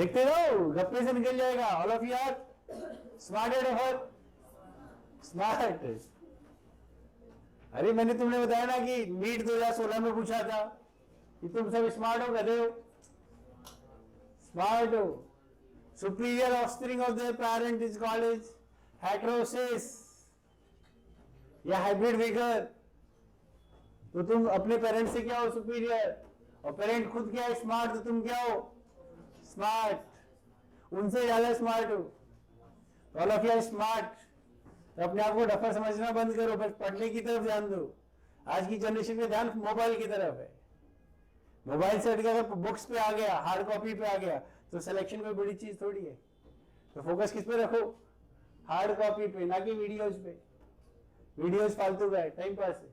देखते रहो, गप्पे से निकल जाएगा। All of you are smart at smart. अरे मैंने तुमने बताया ना कि नीट 2016 में पूछा था कि तुम सब स्मार्ट हो, गधे हो, स्मार्ट हो। Superior offspring of the parent is called as heterosis या हाइब्रिड फिगर। तो तुम अपने पेरेंट से क्या हो? सुपीरियर। और पेरेंट खुद क्या है? स्मार्ट। तो तुम क्या हो? स्मार्ट। उनसे ज्यादा स्मार्ट हो। All of you are smart. तो अपने आप को डफर समझना बंद करो, बस पढ़ने की तरफ ध्यान दो। आज की जनरेशन का ध्यान मोबाइल की तरफ है। मोबाइल से हटकर अगर बुक्स पे आ गया, हार्ड कॉपी पे आ गया, तो सिलेक्शन में बड़ी चीज थोड़ी है। तो फोकस किस पे रखो? हार्ड कॉपी पे, ना कि वीडियोज पे। वीडियोज फालतू का है, टाइम पास है।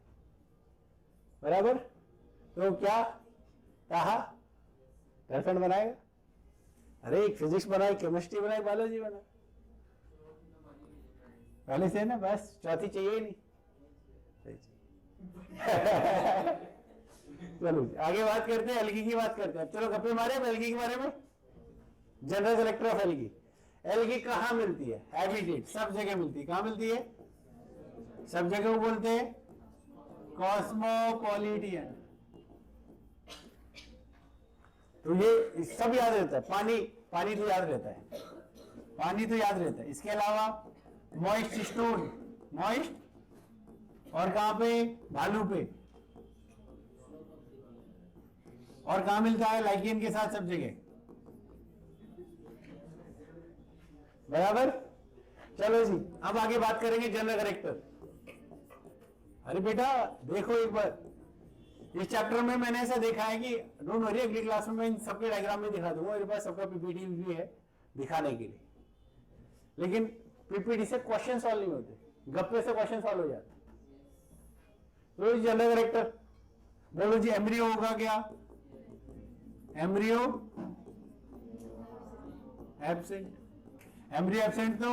बराबर। तो क्या कहा? गर्लफ्रेंड बनाएगा? अरे एक फिजिक्स बनाए, केमिस्ट्री बनाए, बायोलॉजी बनाए, पहले से ना, बस चौथी चाहिए ही नहीं। चलो आगे बात करते हैं, एल्गी की बात करते हैं। चलो गप्पे मारे एल्गी के बारे में। General collector of algae. Algae कहाँ मिलती है? हैबिटेट, सब जगह मिलती है। कहाँ मिलती है? सब जगह को बोलते हैं कॉस्मोपॉलिटियन। तो ये सब याद रहता है। पानी तो याद रहता है, पानी तो याद रहता है। इसके अलावा मॉइस्ट स्टोन, मॉइस्ट, और कहां पे? भालू पे। और कहां मिलता है? लाइकेन के साथ सब जगह। बराबर। चलो जी, अब आगे बात करेंगे जनरल करेक्टर। अरे बेटा देखो एक बार, इस चैप्टर में मैंने ऐसा देखा है कि डोंट वरी, अगली क्लास में मैं इन सबके डायग्राम में दिखा दूंगा। मेरे पास सबका पीपीटी भी है दिखाने के लिए। लेकिन पीपीटी से क्वेश्चन सॉल्व नहीं होते, गप्पे से क्वेश्चन सॉल्व हो जाते। तो जनरल करेक्टर बोलो जी, एम्ब्रियो होगा क्या? Embryo absent. एम्ब्रियो एब्सेंट तो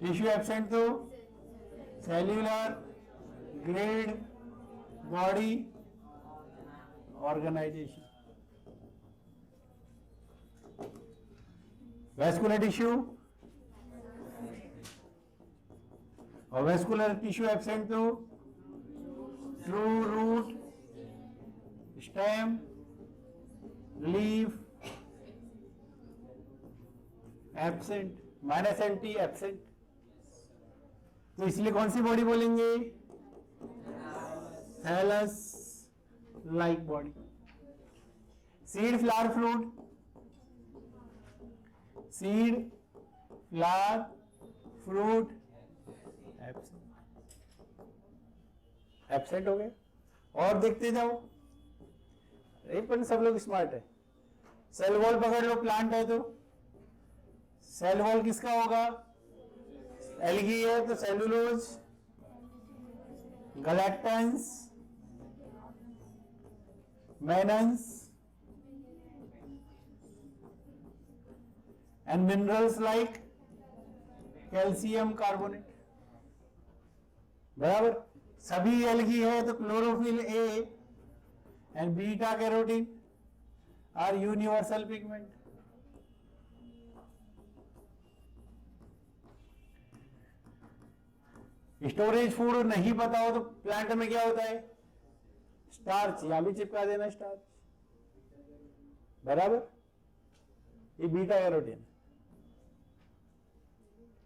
टिश्यू एब्सेंट तो cellular, grade, body organisation. Vascular tissue और वेस्कुलर टिश्यू एब्सेंट तो true root, stem, leaf absent, minus anti absent. तो इसलिए कौन सी बॉडी बोलेंगे? Thallus like body. Seed, flower, fruit, seed, flower, fruit absent हो गए। और देखते जाओ, पर सब लोग स्मार्ट है। सेल वॉल पकड़ लो, प्लांट है तो सेल वॉल किसका होगा? एल्गी है तो cellulose, galactans, mannans and minerals like calcium carbonate. बराबर। सभी एल्गी है तो chlorophyll A and beta carotene are universal pigment. Storage food नहीं पता हो तो प्लांट में क्या होता है? स्टार्च। यहां भी चिपका देना स्टार्च। बराबर। ये बीटा कैरोटीन।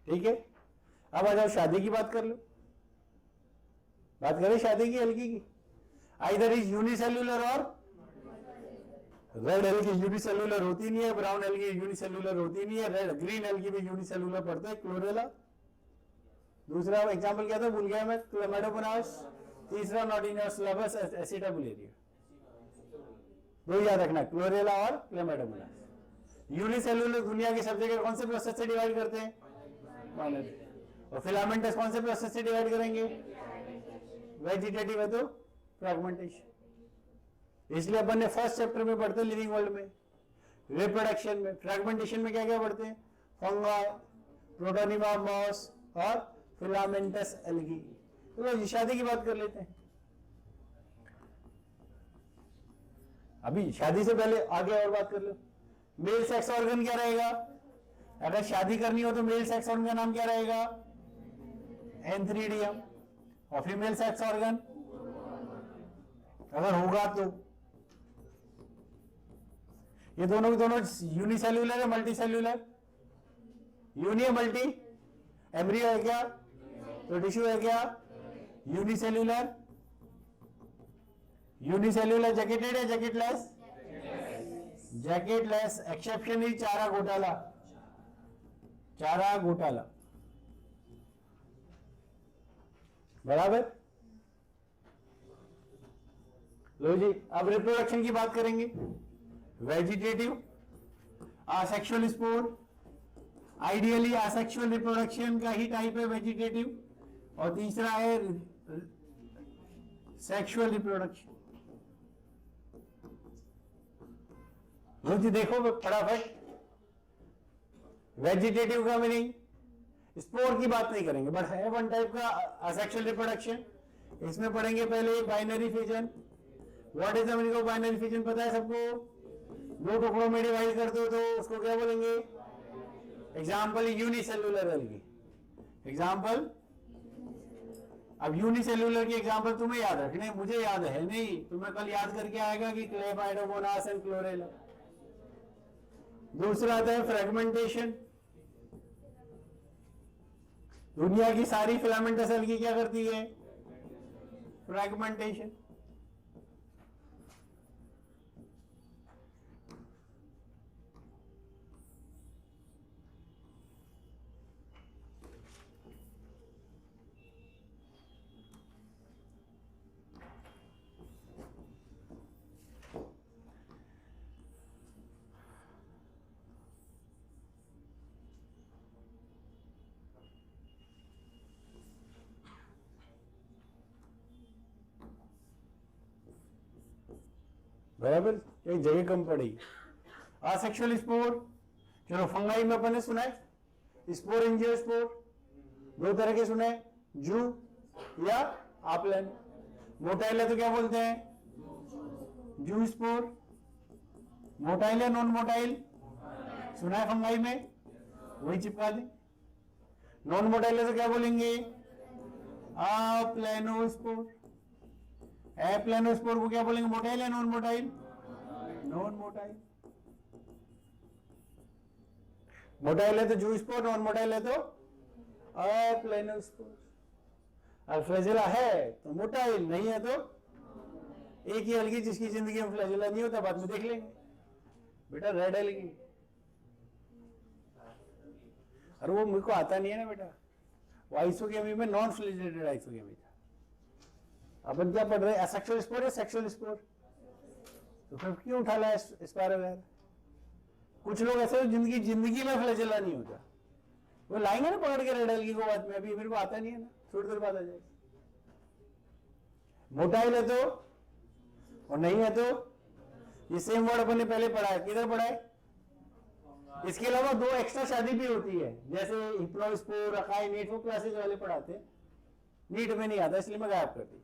ठीक है। अब आ जाओ शादी की बात कर लो। बात करें शादी की एल्गी की। आइदर इज यूनिसेल्यूलर और रेड एल्गी यूनिसेल्यूलर होती नहीं है, ब्राउन एल्गी यूनिसेल्यूलर होती नहीं है, रेड ग्रीन एल्गी भी यूनिसेल्यूलर पड़ता है, क्लोरेला। दूसरा एग्जांपल क्या था, भूल गया मैं, क्लेमेडोमोनास। तीसरा नॉटिनस लबस एसिटाबुलेरिया। दो याद रखना, क्लोरेला और क्लेमेडोमोनास। यूनिसेल्यूलर दुनिया की सब जगह कौन से प्रोसेस से डिवाइड करते हैं? और फिलामेंटस कौन से प्रोसेस से डिवाइड करेंगे? वेजिटेटिव है तो फ्रैगमेंटेशन। इसलिए अपन ने फर्स्ट चैप्टर में पढ़ते हैं लिविंग वर्ल्ड में, रिप्रोडक्शन में, फ्रैगमेंटेशन में क्या क्या पढ़ते हैं? फंगाई, प्रोटोनिमा, मॉस और फिलामेंटस एल्गी। तो शादी की बात कर लेते हैं। अभी शादी से पहले आगे और बात कर लो। मेल सेक्स ऑर्गन क्या रहेगा? अगर शादी करनी हो तो मेल सेक्स ऑर्गन का नाम क्या रहेगा? एंथ्रीडियम। और फीमेल सेक्स ऑर्गन अगर होगा तो ये दोनों के दोनों यूनिसेल्यूलर है मल्टी सेल्यूलर? यूनि है मल्टी? एम्ब्रियो है क्या? तो टिश्यू है क्या? यूनिसेल्यूलर। यूनिसेल्यूलर जैकेटेड है जैकेटलेस? जैकेटलेस। एक्सेप्शन इज चारा घोटाला। चारा घोटाला बराबर। लो जी, अब रिप्रोडक्शन की बात करेंगे। Vegetative, asexual spore. Ideally asexual reproduction का ही टाइप है वेजिटेटिव, और तीसरा है सेक्सुअल रिप्रोडक्शन। लो जी देखो फटाफट, वेजिटेटिव का मीनिंग, स्पोर की बात नहीं करेंगे बट है वन टाइप का असेक्सुअल रिप्रोडक्शन। इसमें पढ़ेंगे पहले binary fission. What is the meaning of binary fission? पता है सबको? दो टुकड़ों में डिवाइड कर दो तो उसको क्या बोलेंगे? Example unicellular algae. एग्जाम्पल, अब यूनिसेल्यूलर की एग्जाम्पल तुम्हें याद रखने, मुझे याद है नहीं, तुम्हें कल याद करके आएगा कि क्लेफाइडोमोनास एंड क्लोरेला। दूसरा आता है फ्रेगमेंटेशन। दुनिया की सारी फिलामेंटस एल्गी क्या करती है? फ्रेगमेंटेशन। बराबर, एक जगह कम पड़ी। आसेक्सुअल स्पोर, चलो फंगाई में अपन ने सुना है स्पोर एंजियोस्पोर, दो तरह के सुने, जू या आपलन। मोटाइल है तो क्या बोलते हैं? जू स्पोर। मोटाइल या नॉन मोटाइल? सुना है फंगाई में, वही चिपका दे। नॉन मोटाइल है तो क्या बोलेंगे? प्लेनोस्पोर। प्लेनोस्पोर को क्या बोलेंगे? मोटाइल या non motile? Non motile. Motile है तो जू स्पोर, नॉन मोटाइल है तो प्लेनोस्पोर। और फ्लैजेला है तो मोटाइल, नहीं है तो एक ही एल्गी जिसकी जिंदगी में फ्लैजेला नहीं होता, बाद में देख लेंगे बेटा। रेड एल्गी, और वो मुझको आता नहीं है ना बेटा, वो आइसोगेमी में नॉन फ्लैजेलेटेड आइसोगेमी था। अपन क्या पढ़ रहे हैं? एसेक्सुअल स्पोर या सेक्सुअल स्पोर? तो फिर क्यों उठा लाया स्पाइरोगैर? कुछ लोग ऐसे जिंदगी में फ्लैजेला नहीं होता, वो लाएंगे ना पकड़ के रेड एल्गी को बाद में। अभी मेरे को आता नहीं है ना, थोड़ी देर बाद आ जाएगी। मोटाइल है तो और नहीं है तो ये सेम वर्ड अपन ने पहले पढ़ा है। किधर पढ़ा है? इसके अलावा दो एक्स्ट्रा शादी भी होती है, जैसे हिप्नोस्पोर, अकाई, नीट, वो क्लासेस वाले पढ़ाते हैं, नीट में नहीं आता इसलिए मैं गायब कर दिया।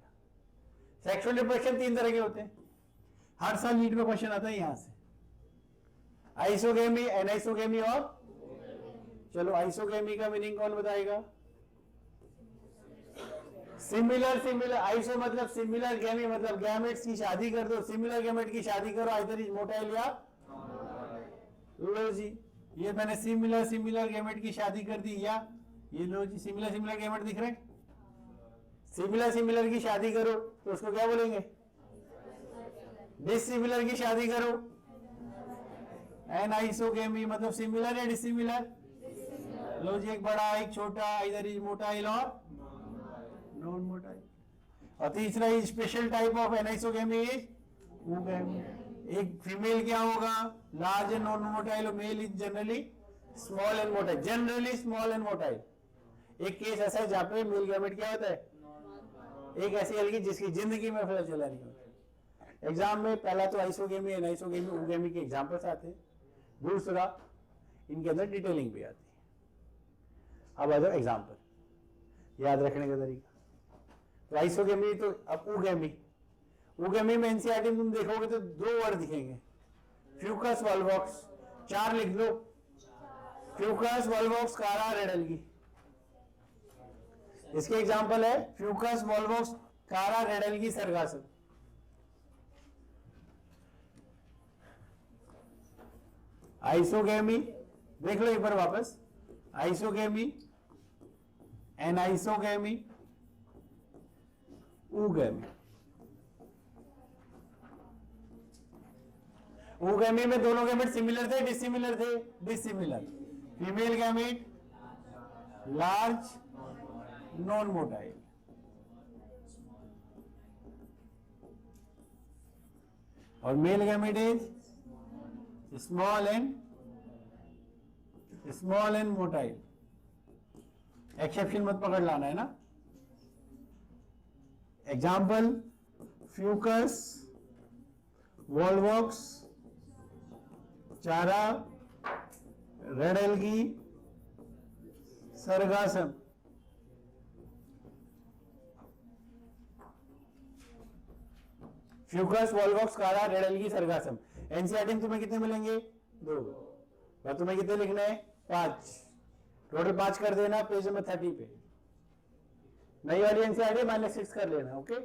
सेक्सुअल रिप्रोडक्शन तीन तरह के होते हैं, हर साल नीट में क्वेश्चन आता है यहां से। आइसोगेमी, एनाइसोगेमी और चलो आइसोगेमी का मीनिंग कौन बताएगा? Similar, similar. आइसो मतलब सिमिलर, गेमी मतलब गैमेट्स की शादी कर दो, सिमिलर गैमेट की शादी करो, आइदर इज मोटाइल या लो जी। ये मैंने सिमिलर सिमिलर गैमेट की शादी कर दी, या ये लो जी सिमिलर सिमिलर गैमेट दिख रहे हैं। सिमिलर सिमिलर की शादी करो तो उसको क्या बोलेंगे? डिसिमिलर की शादी करो, एनाइसोगेमी मतलब सिमिलर या डिसिमिलर? लो जी, एक बड़ा एक छोटा, इधर इज मोटाइल और नॉन मोटाइल। और तीसरा is special type of anisogamy is oogamy. एक फीमेल क्या होगा? लार्ज एंड नॉन मोटाइल, और male is generally small and motile, generally small and motile. एक केस ऐसा है जहां पे मेल गैमेट क्या होता है? एक ऐसी एल्गी जिसकी जिंदगी में फ्लैजेला नहीं होता। एग्जाम में पहला तो आइसोगेमी, एनाइसोगेमी, ऊगेमी के एग्जांपल्स आते हैं, दूसरा इनके अंदर डिटेलिंग भी आती है। अब आ जाओ एग्जाम्पल, याद रखने का तरीका। तो आइसोगेमी तो अब ऊगेमी, ऊगेमी में एनसीईआरटी में तुम देखोगे तो 2 वर्ड दिखेंगे, फ्यूकस वॉल्वॉक्स, 4 लिख लो, फ्यूकस वॉल्वॉक्स कारा रेडल्गी। इसके एग्जांपल है फ्यूकस वॉल्वॉक्स कारा रेडल्गी सरगासम। आइसोगेमी देख लो एक बार वापस, आइसोगेमी, एनाइसोगेमी, ऊगेमी। ऊगेमी में दोनों गैमेट सिमिलर थे डिसिमिलर थे? Dissimilar. Female gamete large non motile, और male gamete is small and motile. Exception मत पकड़ लाना है ना। एग्जाम्पल फ्यूकस वॉल्वॉक्स चारा रेडल्गी सरगासम। फ्यूकस वॉल्वॉक्स कारा रेडल्गी सरगासम। एनसीईआरटी में तुम्हें कितने मिलेंगे? 2। और तुम्हें कितने लिखने हैं? 5। टोटल 5 कर देना पेज नंबर 30 पे। नई वाली एनसीईआरटी -6 कर लेना। ओके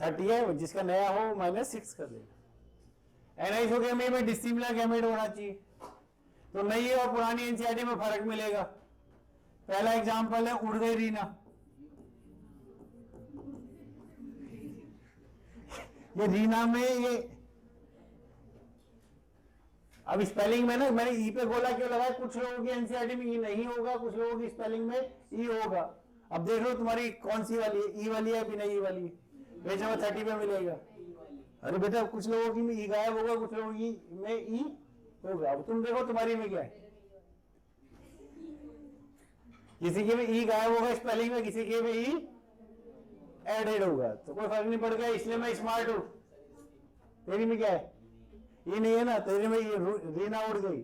30 है, जिसका नया हो -6 कर लेना। एनाइसोगेमी में डिसिमिलर गैमेट होना चाहिए, तो नई और पुरानी एनसीईआरटी में फर्क मिलेगा। पहला एग्जांपल है उड़ गई रीना। ये रीना में ये अब स्पेलिंग में ना मैंने ई पे गोला क्यों लगाया, कुछ लोगों की एनसीईआरटी में ई नहीं होगा, कुछ लोगों की स्पेलिंग में ई होगा। अब देख लो तुम्हारी कौन सी वाली है, ई वाली है बिना ई वाली है? पेज नंबर 30 पे मिलेगा। अरे बेटा कुछ लोगों की में ई गायब होगा, कुछ लोगों की में ई होगा। अब तुम देखो तुम्हारी में क्या है, किसी के में ई गायब होगा स्पेलिंग में, किसी के में ई एडेड होगा, तो कोई फर्क नहीं पड़ गया, इसलिए मैं स्मार्ट हूं। तेरी में क्या है? ये नहीं है ना, तेरी में ये रीना उड़ गई।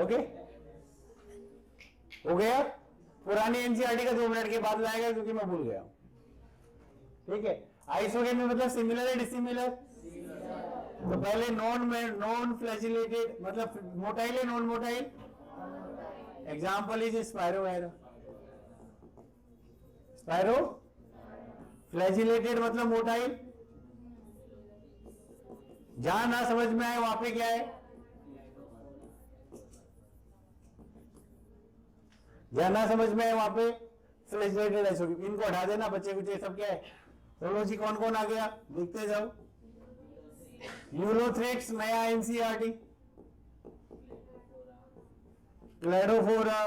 ओके हो गया। पुरानी एनसीईआरटी का 2 मिनट के बाद लाएगा क्योंकि मैं भूल गया हूं। ठीक है। आइसोगेमी मतलब सिमिलर है डिसिमिलर? तो पहले नॉन फ्लैजिलेटेड मतलब मोटाइल है non motile? Example is Spirogyra. Spiro flagellated मतलब मोटाइल। जहां ना समझ में आए वहां पे क्या है? जहां ना समझ में आए वहां पे फ्लैजिलेटेड आइसोगेमी। इनको हटा देना बच्चे कुछ, सब क्या है? चलो जी कौन कौन आ गया देखते जाओ। यूलोथ्रिक्स नया एनसीईआरटी, क्लेडोफोरा,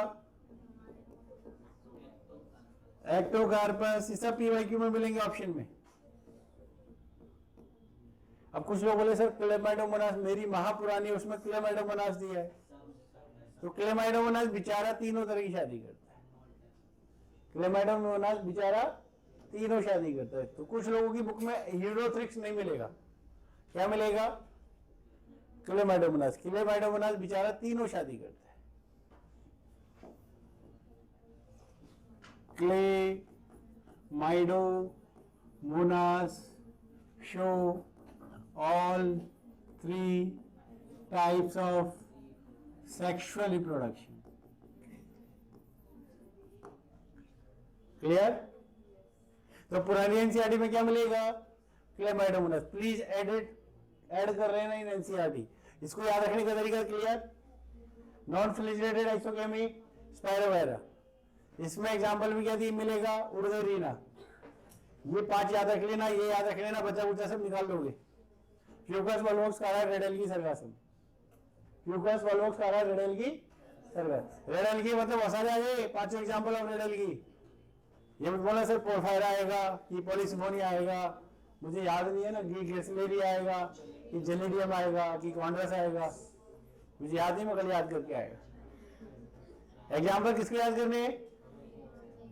एक्टोकार्पस, ये सब पीवाईक्यू में मिलेंगे ऑप्शन में। अब कुछ लोग बोले सर क्लेमाइडोमोनास मेरी महापुरानी उसमें क्लेमाइडोमोनास दिया है, तो क्लेमाइडोमोनास बेचारा 3 तरह की शादी करता है। क्लेमाइडोमोनास बेचारा 3 शादी करता है। तो कुछ लोगों की बुक में यूलोथ्रिक्स नहीं मिलेगा, क्या मिलेगा? क्लेमाइडोमोनास। क्लेमाइडोमोनास बेचारा 3 शादी करता है। Clamidomonas show all 3 types of sexual reproduction. Clear? तो पुरानी एनसीईआरटी में क्या मिलेगा? क्लेमाइडोमोनास। प्लीज ऐड कर रहे हैं ना इन एनसीईआरटी, इसको याद रखने का तरीका clear? Non flagellated isogamy spirogyra. इसमें एग्जांपल भी क्या दी मिलेगा? उड़ गई रीना। ये 5 याद रख लेना, ये याद रख लेना, बच्चा कुचा सब निकाल लोगे। फ्यूकस वॉल्वॉक्स कारा रेडल्गी सरगासम। फ्यूकस वॉल्वॉक्स कारा रेडल्गी सरगासम। रेडल्गी मतलब वसा आ गए 5 एग्जांपल ऑफ रेडल्गी। ये मत बोला सर पोरफायरा आएगा कि पॉलीसिमोनिया आएगा, मुझे याद नहीं है ना, कि ग्लिसलेरी आएगा कि जेनेडियम आएगा कि कॉन्ड्रस आएगा, मुझे याद नहीं, मैं कल याद करके आएगा। एग्जांपल किसके याद करने?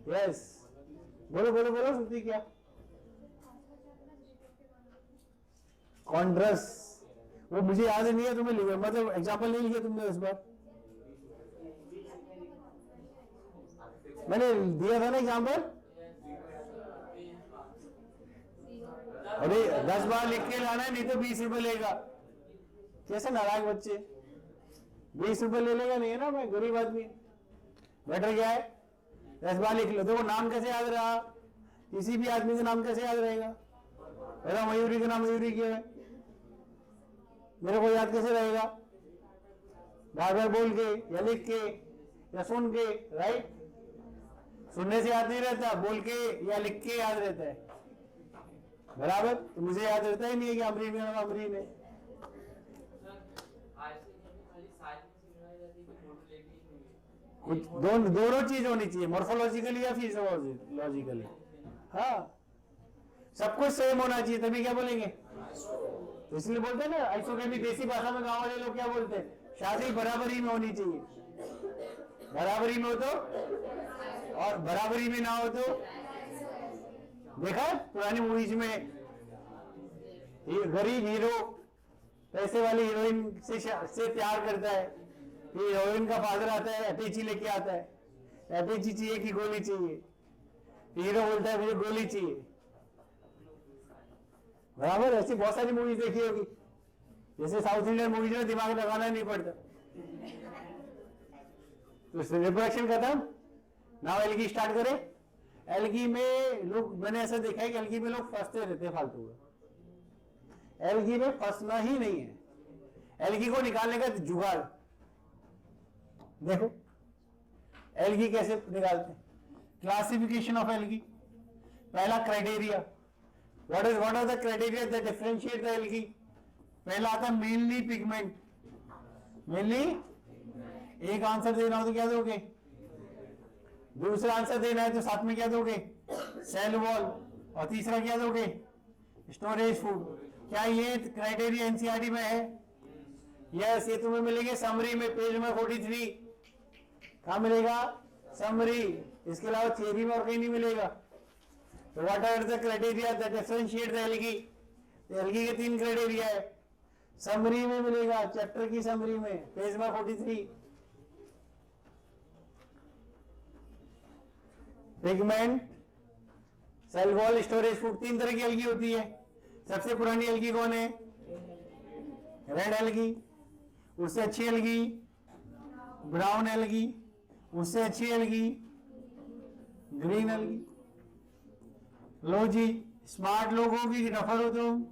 यस बोलो बोलो बोलो, सुनती क्या? कॉन्ड्रस, वो मुझे याद नहीं है, तुम्हें लिखो मतलब एग्जांपल नहीं लिखे तुमने इस बार? मैंने दिया था ना एग्जांपल। अरे 10 बार लिख के लाना है, नहीं तो 20 रुपए लेगा। कैसे नाराज बच्चे, 20 रुपए ले लेगा नहीं है ना, मैं गरीब आदमी। बेटर क्या है, 10 बार लिख लो। देखो नाम कैसे याद रहा, किसी भी आदमी का नाम कैसे याद रहेगा? मेरा मयूरी का नाम मयूरी क्यों है, मेरे को याद कैसे रहेगा? बार बार बोल के या लिख के या सुन के, राइट? सुनने से याद नहीं रहता, बोल के या लिख के याद रहता है, बराबर। तो मुझे याद रहता ही नहीं है कि अमरीन का नाम अमरीन है। कुछ दोनों चीज होनी चाहिए, मॉर्फोलॉजिकली या फिजियोलॉजिकली। हाँ, सब कुछ सेम होना चाहिए, तभी क्या बोलेंगे। तो इसलिए बोलते हैं ना, ऐसो के भी देसी भाषा में गांव वाले लोग क्या बोलते हैं, शादी बराबरी में होनी चाहिए। बराबरी में हो तो, और बराबरी में ना हो तो। देखा पुरानी मूवीज में गरीब हीरो पैसे वाली हीरोइन से प्यार करता है, हीरोइन का फादर आता है, अटैची लेके आता है, अटैची चाहिए कि गोली चाहिए, हीरो बोलता है मुझे गोली चाहिए, बराबर। ऐसी बहुत सारी मूवीज देखी होगी, जैसे साउथ इंडियन मूवीज में दिमाग लगाना नहीं पड़ता। तो रिप्रोडक्शन खत्म, नाउ एलगी स्टार्ट करें। एलगी में लोग, मैंने ऐसा देखा है कि एलगी में लोग फंसते रहते हैं फालतू का। एलगी में फंसना ही नहीं है, एलगी को निकालने का जुगाड़ देखो। एलगी कैसे निकालते हैं, क्लासिफिकेशन ऑफ एलगी। पहला criteria, what are the criteria that differentiate the algae. पहला आता है मेनली पिगमेंट, मेनली। एक आंसर देना हो तो क्या दोगे, दूसरा आंसर देना है तो साथ में क्या दोगे, सेल वॉल, और तीसरा क्या दोगे, स्टोरेज फूड। क्या ये क्राइटेरिया एनसीईआरटी में है? यस, ये तुम्हें मिलेंगे समरी में, पेज नंबर 43। कहाँ मिलेगा, समरी। इसके अलावा थियरी में और कहीं नहीं मिलेगा। तो what are the criteria that differentiate the algae. Algae के 3 क्राइटेरिया है, समरी में मिलेगा, चैप्टर की समरी में, page number 43। Pigment, cell wall, storage food. 3 तरह की एलगी होती है। सबसे पुरानी एलगी कौन है, रेड एलगी। उससे अच्छी एलगी ब्राउन एलगी। उससे अच्छी एलगी ग्रीन एलगी। लो जी, स्मार्ट लोग होगी कि नफर हो तुम।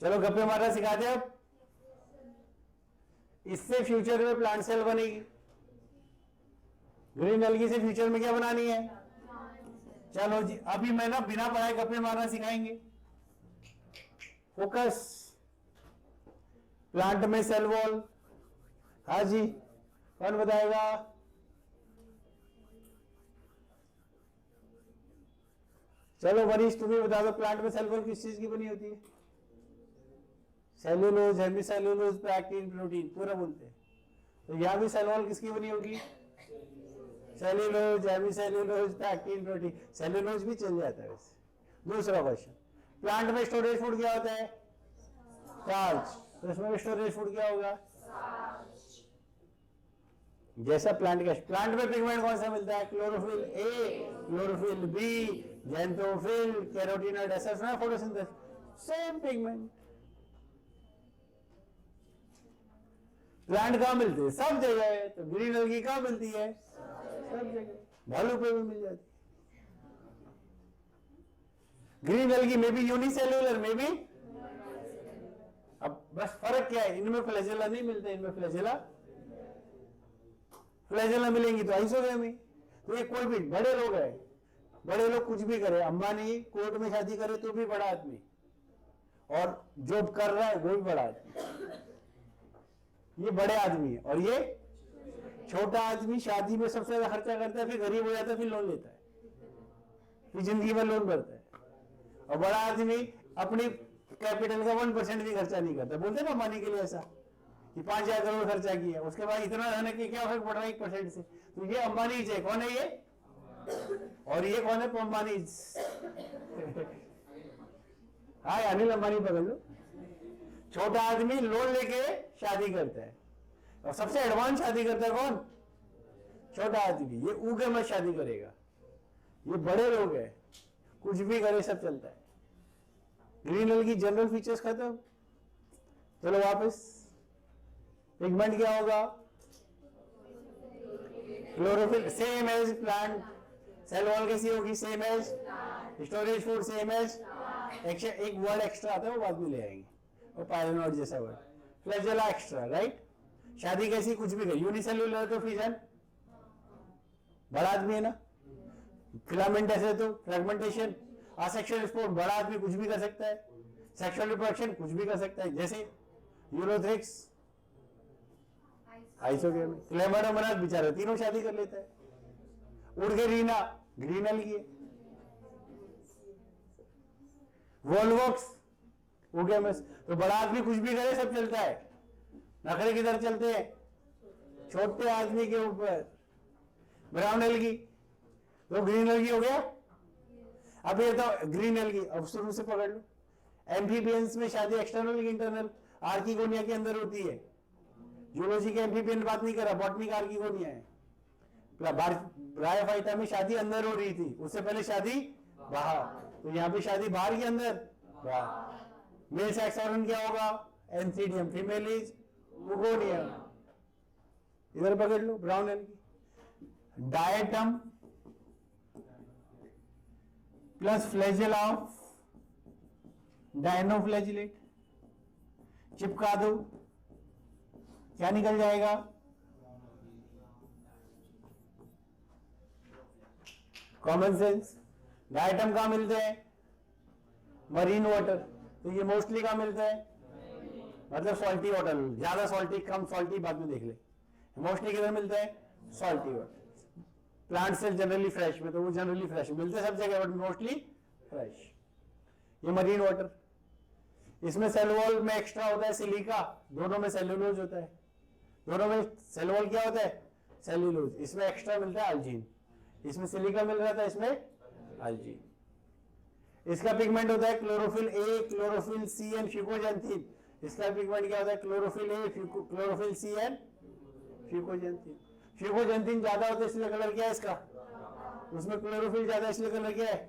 चलो गप्पे मारना सिखाते अब। इससे फ्यूचर में प्लांट सेल बनेगी। ग्रीन एलगी से फ्यूचर में क्या बनानी है। चलो जी, अभी मैं ना बिना पढ़ाए गप्पे मारना सिखाएंगे। फोकस। प्लांट में सेल वॉल, हाँ जी, कौन बताएगा। चलो वरिष्ठ तुम्हें बता दो, प्लांट में सेल वॉल किस चीज की बनी होती है। सेल्यूलोज, हेमीसेल्यूलोज, पैक्टिन, प्रोटीन, पूरा बोलते हैं। तो यहां भी सेल वॉल किसकी बनी होगी, cellulose, hemicellulose, pectin, protein. Cellulose भी चल जाता है वैसे। दूसरा क्वेश्चन, प्लांट में स्टोरेज फूड क्या होता है, स्टार्च। तो इसमें स्टोरेज फूड क्या होगा, जैसा प्लांट का। प्लांट में पिगमेंट कौन सा मिलता है, chlorophyll A, chlorophyll B, xanthophyll, carotenoid. ऐसा सुना है फोटोसिंथेसिस, सेम पिगमेंट। प्लांट कहां मिलते हैं, सब जगह। तो ग्रीन एलगी कहां मिलती है, सब जगह। भालू पे भी मिल जाती है। ग्रीन एलगी में भी यूनिसेल्यूलर, में भी। अब बस फर्क क्या है, इनमें फ्लैजेला नहीं मिलते, इनमें फ्लैजेला मिलेंगी तो आइसोगेमी। तो ये कोई भी बड़े लोग हैं, बड़े लोग कुछ भी करे, अंबानी कोर्ट में शादी करे तो भी बड़ा आदमी, और जॉब कर रहा है वो भी बड़ा आदमी। ये बड़े आदमी है, और ये छोटा आदमी। शादी में सबसे ज्यादा खर्चा करता है, फिर गरीब हो जाता है, फिर लोन लेता है, फिर जिंदगी भर लोन भरता है। और बड़ा आदमी अपनी कैपिटल का 1% भी खर्चा नहीं करता। बोलते ना अंबानी के लिए ऐसा कि 5,000 करोड़ खर्चा किया, उसके बाद इतना रहने के क्या फर्क पड़ रहा है 1% से। तो ये अंबानी है, कौन है ये, और ये कौन है, अंबानी। हाँ, अनिल अंबानी पकड़ लो। छोटा आदमी लोन लेके शादी करता है, और सबसे एडवांस शादी करता है कौन, छोटा आदमी। ये ऊके मत शादी करेगा, ये बड़े लोग हैं। कुछ भी करे सब चलता है। ग्रीन एल्गी जनरल फीचर्स खत्म। चलो वापस, पिगमेंट क्या होगा? Chlorophyll same as plant, cell wall कैसी होगी? Same as storage food, same as एक वर्ड एक्स्ट्रा आता है वो बाद में ले आएंगे, वो पायलोनॉइड जैसा वर्ड, फ्लैजेला एक्स्ट्रा, राइट। शादी कैसी? कुछ भी कर, यूनिसेल्युलर तो फिजन, बड़ा आदमी है ना, फिलामेंट ऐसे तो फ्रेगमेंटेशन, असेक्सुअल स्पोर्ट, बड़ा आदमी कुछ भी कर सकता है, सेक्सुअल रिप्रोडक्शन कुछ भी कर सकता है, जैसे यूरोथ्रिक्स, आइसोगेम, क्लेमाडोमोनास बेचारा तीनों शादी कर लेता है। उड़ के रीना, ग्रीन एल्गी, वोल्वोक्स, ओगेमस, तो बड़ा आदमी कुछ भी करे सब चलता है। नखरे किधर चलते हैं? छोटे आदमी के ऊपर। ब्राउन एल्गी तो ग्रीन एल्गी हो गया। अब ये तो ग्रीन एल्गी, अब शुरू से पकड़ लो। एम्फीबियंस में शादी एक्सटर्नल की इंटरनल? आर्किगोनिया के अंदर होती है। जूलॉजी के एम्फीबियन बात नहीं कर रहा, बॉटनी का आर्किगोनिया है। ब्रायोफाइटा में शादी अंदर हो रही थी, उससे पहले शादी बाहर, तो यहाँ पे शादी बाहर के अंदर, बाहर। मेल सेक्स ऑर्गन क्या होगा? Antheridium, female is oogonium. इधर पकड़ लो, brown algae, diatom plus flagella of dinoflagellate, चिपका दो, क्या निकल जाएगा? Common sense. डायटम कहां मिलते हैं? मरीन वाटर, तो ये मोस्टली कहां मिलते हैं? मतलब सॉल्टी वाटर, ज्यादा सॉल्टी कम सॉल्टी बाद में देख ले। मोस्टली किधर मिलते हैं? Salty water. Plant cell generally fresh में, तो वो जनरली फ्रेश मिलते हैं सब जगह, बट मोस्टली फ्रेश। ये मरीन वाटर, इसमें सेल वॉल में एक्स्ट्रा होता है सिलिका, दोनों में सेल्यूलोज होता है। दोनों में सेल वॉल क्या होता है? सेल्यूलोज। इसमें एक्स्ट्रा मिलता है अल्जीन, इसमें सिलिका मिल रहा था, इसमें अल्जीन। इसका पिगमेंट होता है chlorophyll A, chlorophyll C and fucoxanthin. इसका पिगमेंट क्या होता है? Chlorophyll A, chlorophyll C and fucoxanthin. Fucoxanthin ज्यादा होता है इसलिए कलर क्या है इसका? उसमें क्लोरोफिल ज्यादा इसलिए कलर क्या है?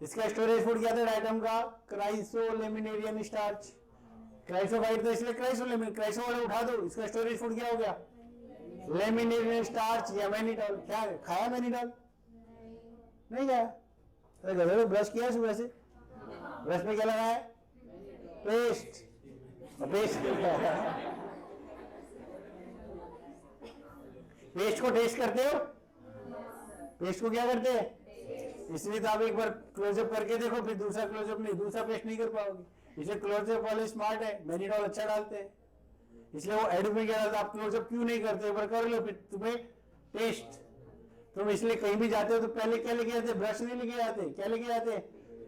इसका स्टोरेज फूड क्या था डायटम का? क्राइसोलेमिनेरियन स्टार्च। क्राइसोफाइट था इसलिए क्राइसोलेमिन, क्राइसो वाला उठा दो, इसका स्टोरेज फूड क्या हो गया? लेमिनेरियन स्टार्च या मैनिटॉल। क्या खाया मैनिटॉल? नहीं खाया। अरे गधे, ब्रश किया सुबह से? ब्रश में क्या लगाया? पेस्ट। पेस्ट पेस्ट को टेस्ट करते हो? पेस्ट को क्या करते हैं? इसलिए तो आप एक बार क्लोजअप करके देखो, फिर दूसरा क्लोजअप नहीं, दूसरा पेस्ट नहीं कर पाओगे। इसलिए क्लोजअप वाले स्मार्ट है, मैनिटॉल अच्छा डालते हैं, इसलिए वो एड में क्या डालता है? आप क्लोजअप क्यों नहीं करते? एक बार कर लो, फिर तुम्हें टेस्ट। तुम इसलिए कहीं भी जाते हो तो पहले क्या लेके जाते? ब्रश नहीं लेके जाते, क्या लेके जाते?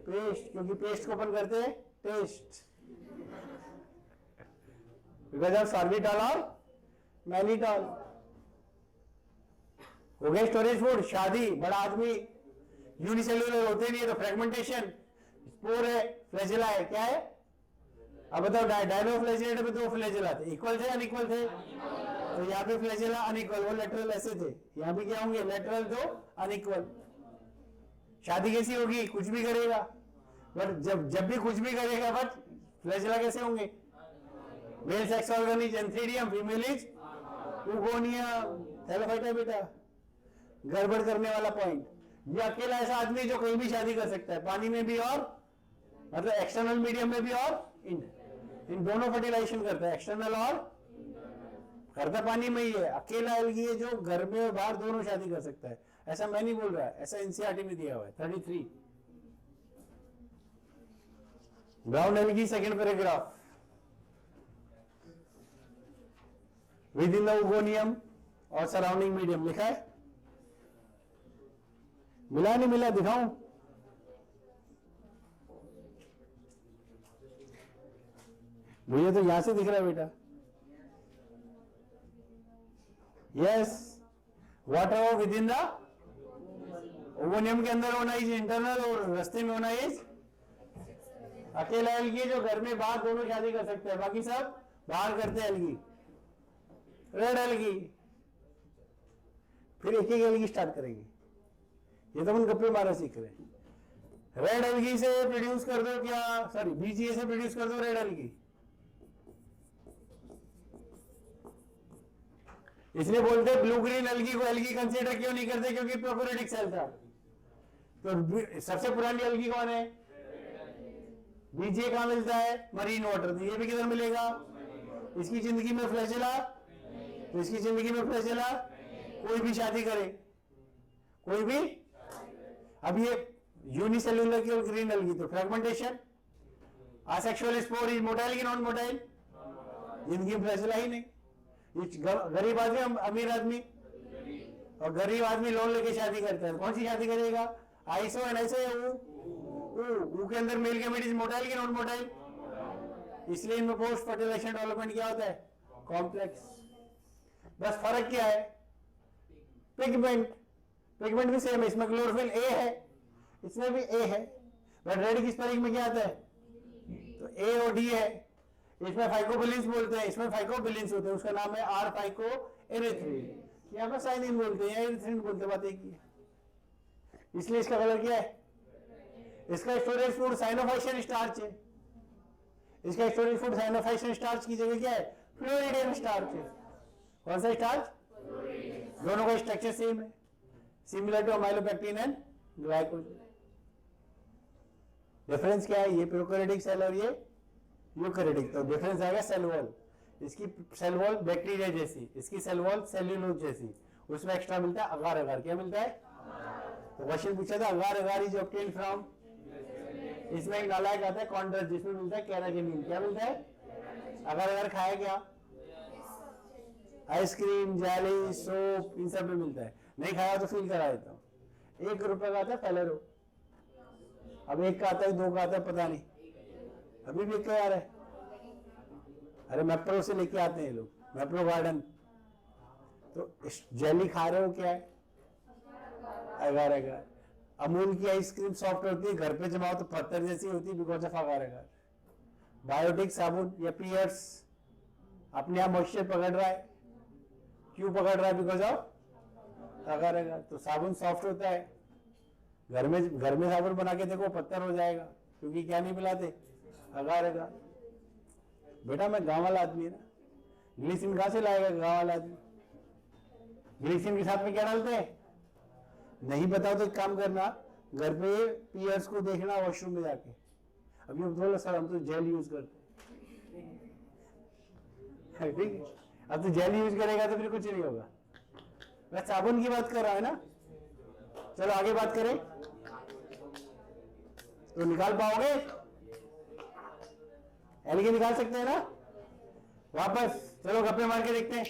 पेस्ट, क्योंकि पेस्ट को अपन करते हैं टेस्ट। बिकॉज ऑफ सॉर्बिटॉल और मैनिटॉल। हो गया स्टोरेज फूड। शादी, बड़ा आदमी यूनिसेल्युलर होते नहीं है तो फ्रेगमेंटेशन, स्पोर है, फ्लैजेला है, क्या है? अब बताओ, डायनोफ्लैजिलेट में दो फ्लैजेला थे, इक्वल थे अनइक्वल थे? तो यहाँ पे फ्लैजेला अनइक्वल, वो लेटरल ऐसे थे, यहाँ पे क्या होंगे? लेटरल दो अनइक्वल। शादी कैसी होगी? कुछ भी करेगा, बट जब भी कुछ भी करेगा, बट फ्लैजेला कैसे होंगे? Male sex organ is antheridium, female is oogonium. Thallophyta बेटा, गड़बड़ करने वाला पॉइंट। ये अकेला ऐसा आदमी जो कहीं भी शादी कर सकता है, पानी में भी और मतलब एक्सटर्नल मीडियम में भी और इन दोनों फर्टिलाइजेशन करता है, एक्सटर्नल और करता पानी में ही है। अकेला एल्गी है जो घर में और बाहर दोनों शादी कर सकता है। ऐसा मैं नहीं बोल रहा है, ऐसा एनसीईआरटी में दिया हुआ है 33। Brown algae, second paragraph, with in the उगोनियम और सराउंडिंग मीडियम लिखा है। मिला नहीं मिला? दिखाऊं? मुझे तो यहां से दिख रहा है बेटा। Yes, water within the oogonium के अंदर होना इज इंटरनल और रास्ते में होना इज अकेला एल्गी जो घर में बाहर दोनों शादी कर सकते हैं, बाकी सब बाहर करते हैं एल्गी। रेड एल्गी, फिर एक एक एल्गी स्टार्ट करेंगे। ये तो हम गप्पे मारा सीख रहे हैं। रेड एल्गी से प्रोड्यूस कर दो क्या, सॉरी बीजीए से प्रोड्यूस कर दो रेड एल्गी। इसलिए बोलते ब्लू ग्रीन एल्गी को एल्गी कंसीडर क्यों नहीं करते, क्योंकि प्रोकैरियोटिक सेल था। तो सबसे पुरानी एल्गी कौन है, बीजीए कहां मिलता है, मरीन वाटर। तो ये भी किधर मिलेगा, इसकी जिंदगी में फ्लैजेला, तो इसकी जिंदगी में फ्लैजेला। कोई भी शादी करे, कोई भी, अब ये यूनिसेल्युलर की और ग्रीन एल्गी, तो fragmentation. Asexual spore is motile की नॉन मोटाइल, जिंदगी में फ्लैजेला ही नहीं। गरीब आदमी अमीर आदमी, और गरीब आदमी लोन लेके शादी करता है, कौन सी शादी करेगा, आइसो एंड ऐसे ऊ के अंदर मेल गैमेट मोटाइल की नॉन मोटाइल, इसलिए इनमें पोस्ट फर्टिलाइजेशन डेवलपमेंट क्या होता है, कॉम्प्लेक्स। बस फर्क क्या है, पिगमेंट, पिगमेंट भी सेम है, इसमें क्लोरोफिल ए है, इसमें भी ए है, बट रेड की स्पेलिंग में क्या आता है, तो ए और डी है। इसमें फाइकोबिलिन्स बोलते हैं, इसमें फाइकोबिलिन्स होते हैं, उसका नाम है आर फाइको एरिथ्रिन, यहाँ पर साइनिन बोलते हैं, एरिथ्रिन बोलते हैं, बात एक ही है। इसलिए इसका कलर क्या है, इसका स्टोरेज फूड साइनोफाइशियन स्टार्च है, इसका स्टोरेज फूड साइनोफाइशियन स्टार्च की जगह क्या है, फ्लोरिडियन स्टार्च है। कौन सा स्टार्च, दोनों का स्ट्रक्चर सेम है, similar to amylopectin and glycogen. Difference क्या है, ये प्रोकैरियोटिक सेल और ये यूकैरियोटिक, तो डिफरेंस आएगा सेल वॉल। इसकी सेल वॉल बैक्टीरिया जैसी, इसकी सेल वॉल सेल्यूलोज जैसी, उसमें एक्स्ट्रा मिलता है अगार अगार। क्या मिलता है, तो क्वेश्चन पूछा था अगार अगार इज ऑब्टेन्ड फ्रॉम, इसमें एक नालायक आता है कॉन्ड्रस जिसमें मिलता है कैराटिनिन। क्या मिलता है, अगार अगार खाया क्या, आइसक्रीम, जेली, सोप, इन सब में मिलता है। नहीं खाया तो फील करा देता हूँ। 1 रुपए का आता है फेलेरो, अब 1 का आता है, 2 का आता है, पता नहीं, अभी भी क्या आ रहा है। अरे मैप्रो से लेके आते हैं लोग, मैप्रो गार्डन। तो जेली खा रहे हो, क्या है, अगार अगार। अमूल की आइसक्रीम सॉफ्ट होती है, घर पे जमाओ तो पत्थर जैसी होती है, because of agar agar. Biotique साबुन या पियर्स अपने आप मॉइस्चर पकड़ रहा है, क्यों पकड़ रहा है, बिकॉज ऑफ अगार अगार। तो साबुन सॉफ्ट होता है, घर में साबुन बना के देखो पत्थर हो जाएगा, क्योंकि क्या नहीं मिलाते, अगार अगार। बेटा मैं गांव वाला आदमी है ना, ग्लिसरीन कहां से लाएगा गांव वाला आदमी, ग्लिसरीन के साथ में क्या डालते हैं, नहीं बताओ तो एक काम करना, घर पे पियर्स को देखना वॉशरूम में जाके, अभी हम बोला सर हम तो जेल यूज करते हैं, ठीक है, अब तो जेल यूज करेगा तो फिर कुछ नहीं होगा। मैं साबुन की बात कर रहा है ना, चलो आगे बात करें, तो निकाल पाओगे, एल्गी निकाल सकते हैं ना, वापस चलो गप्पे मार के देखते हैं।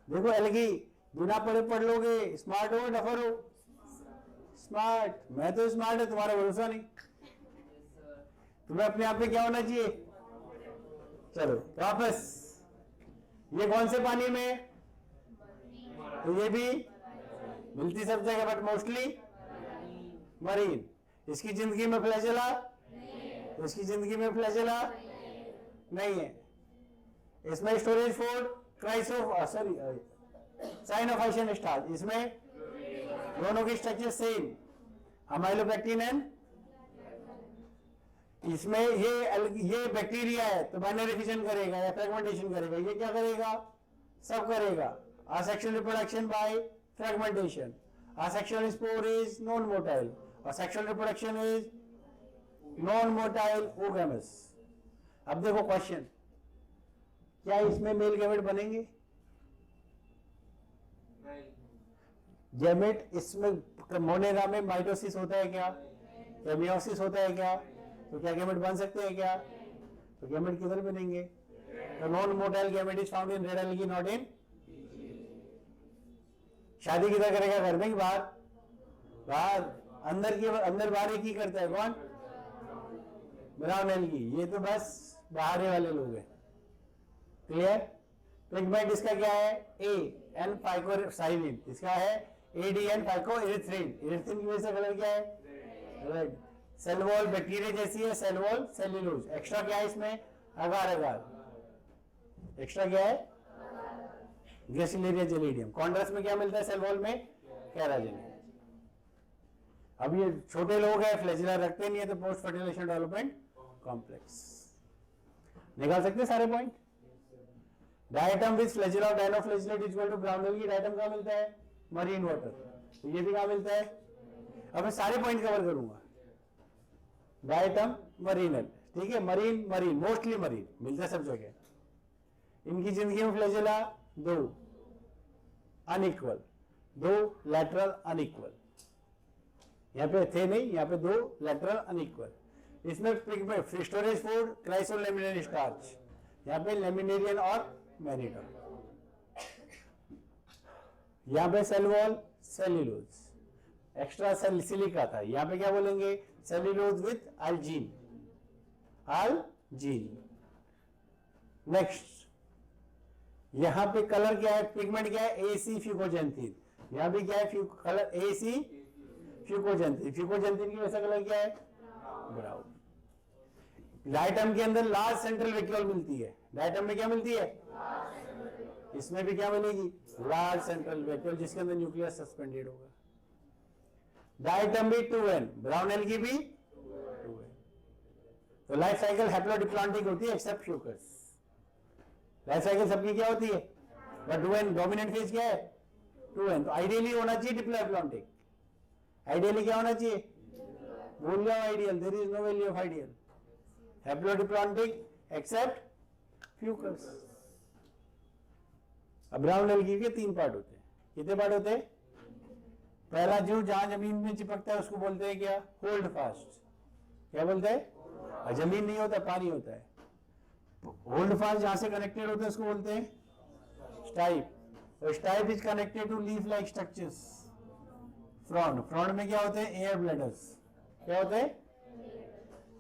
देखो एल्गी बिना पढ़े पढ़ लोगे, स्मार्ट हो डफर हो, स्मार्ट, मैं तो स्मार्ट है, तुम्हारा भरोसा नहीं, तुम्हें अपने आप में क्या होना चाहिए। चलो वापस, ये कौन से पानी में, तो ये भी मिलती सब जगह बट मोस्टली मरीन। इसकी जिंदगी में फ्लैजेला, इसकी जिंदगी में फ्लैजेला नहीं है। इसमें स्टोरेज फॉर क्राइसो सॉरी साइनोफाइशियन स्टार्च, इसमें दोनों की स्ट्रक्चर सेम, अमाइलोपेक्टिन एंड, इसमें ये बैक्टीरिया है तो बाइनरी फिजन करेगा या फ्रेगमेंटेशन करेगा, ये क्या करेगा, सब करेगा। Asexual reproduction by fragmentation, asexual spore is non motile और sexual reproduction is non motile oogamous. अब देखो क्वेश्चन, क्या इसमें मेल गैमेट बनेंगे, गैमेट इसमें मोनेरा में माइटोसिस होता है क्या, या मियोसिस होता है क्या, तो क्या गैमेट बन सकते हैं क्या, तो गैमेट किधर बनेंगे, तो non motile gamete is found in red algae not in. शादी किधर करेगा, घर में कि बाहर, बाहर, अंदर बाहर एक ही करता है, कौन, ब्राउन एल्गी, ये तो बस बाहर वाले लोग हैं, क्लियर। पिगमेंट इसका क्या है, ए एन फाइकोसाइनिन, इसका है एडीएन फाइकोएरिथ्रिन, एरिथ्रिन की वजह से कलर क्या है, रेड। सेल वॉल बैक्टीरिया जैसी है, सेल वॉल सेल्यूलोज। एक्स्ट्रा क्या है इसमें, अगार अगार, एक्स्ट्रा क्या है, ग्रेसिलेरिया जेलिडियम। कॉन्ड्रस में क्या मिलता है सेल वॉल में, कैराटिनिन। अब ये छोटे लोग हैं, फ्लैजिला रखते नहीं है, तो पोस्ट फर्टिलाइजेशन डेवलपमेंट कॉम्प्लेक्स। निकाल सकते हैं सारे point. Diatom with flagella dinoflagellate is equal to brown algae. Diatom कहाँ मिलता है? Marine water. तो ये भी कहाँ मिलता है? अब मैं सारे पॉइंट कवर करूंगा। डायटम मरीनल, ठीक है, मरीन मरीन मोस्टली मरीन मिलता है सब जगह। इनकी जिंदगी में फ्लैजिला दो अनइक्वल, दो लैटरल अनइक्वल, यहाँ पे थे नहीं, यहाँ पे दो लैटरल अनइक्वल। इसमें pigment storage food chrysolaminarin starch, यहाँ पे लेमिनेरियन और मैनिटो। यहाँ पे cell wall cellulose, extra cell silica था, यहाँ पे क्या बोलेंगे? Cellulose with algin, algin. Next, यहां पे कलर क्या है? पिगमेंट क्या है? A c fucoxanthin. यहां भी क्या है? Colour AC fucoxanthin. फ्यूकोजेंथिन की वैसा कलर क्या है? ब्राउन। डायटम के अंदर लार्ज सेंट्रल वैक्यूल मिलती है। डायटम में क्या मिलती है? इसमें भी क्या मिलेगी? लार्ज सेंट्रल वैक्यूल, जिसके अंदर न्यूक्लियस सस्पेंडेड होगा। डायटम भी 2n, ब्राउन एल्गी भी 2n। तो लाइफ साइकिल हैप्लोडिप्लॉन्टिक होती है एक्सेप्ट फ्यूकस। लाइफ साइकिल सबकी क्या होती है? बट 2n डोमिनेंट फेज क्या है? 2n। तो आइडियली होना चाहिए डिप्लोप्लॉन्टिक। आइडियली क्या होना चाहिए? भूल जाओ ideal, there is no value of ideal. Haplodiplontic except fucus. अब ब्राउन एल्गी के 3 पार्ट होते हैं। कितने पार्ट होते हैं? पहला जो जहां जमीन में चिपकता है उसको बोलते हैं क्या? Hold fast. क्या बोलते हैं? जमीन नहीं होता, पानी होता है। होल्ड फास्ट जहां से कनेक्टेड होते हैं उसको बोलते हैं स्टाइप। और stipe is connected to leaf like structures. Frond, frond में क्या होते हैं? Air bladders. क्या होते हैं?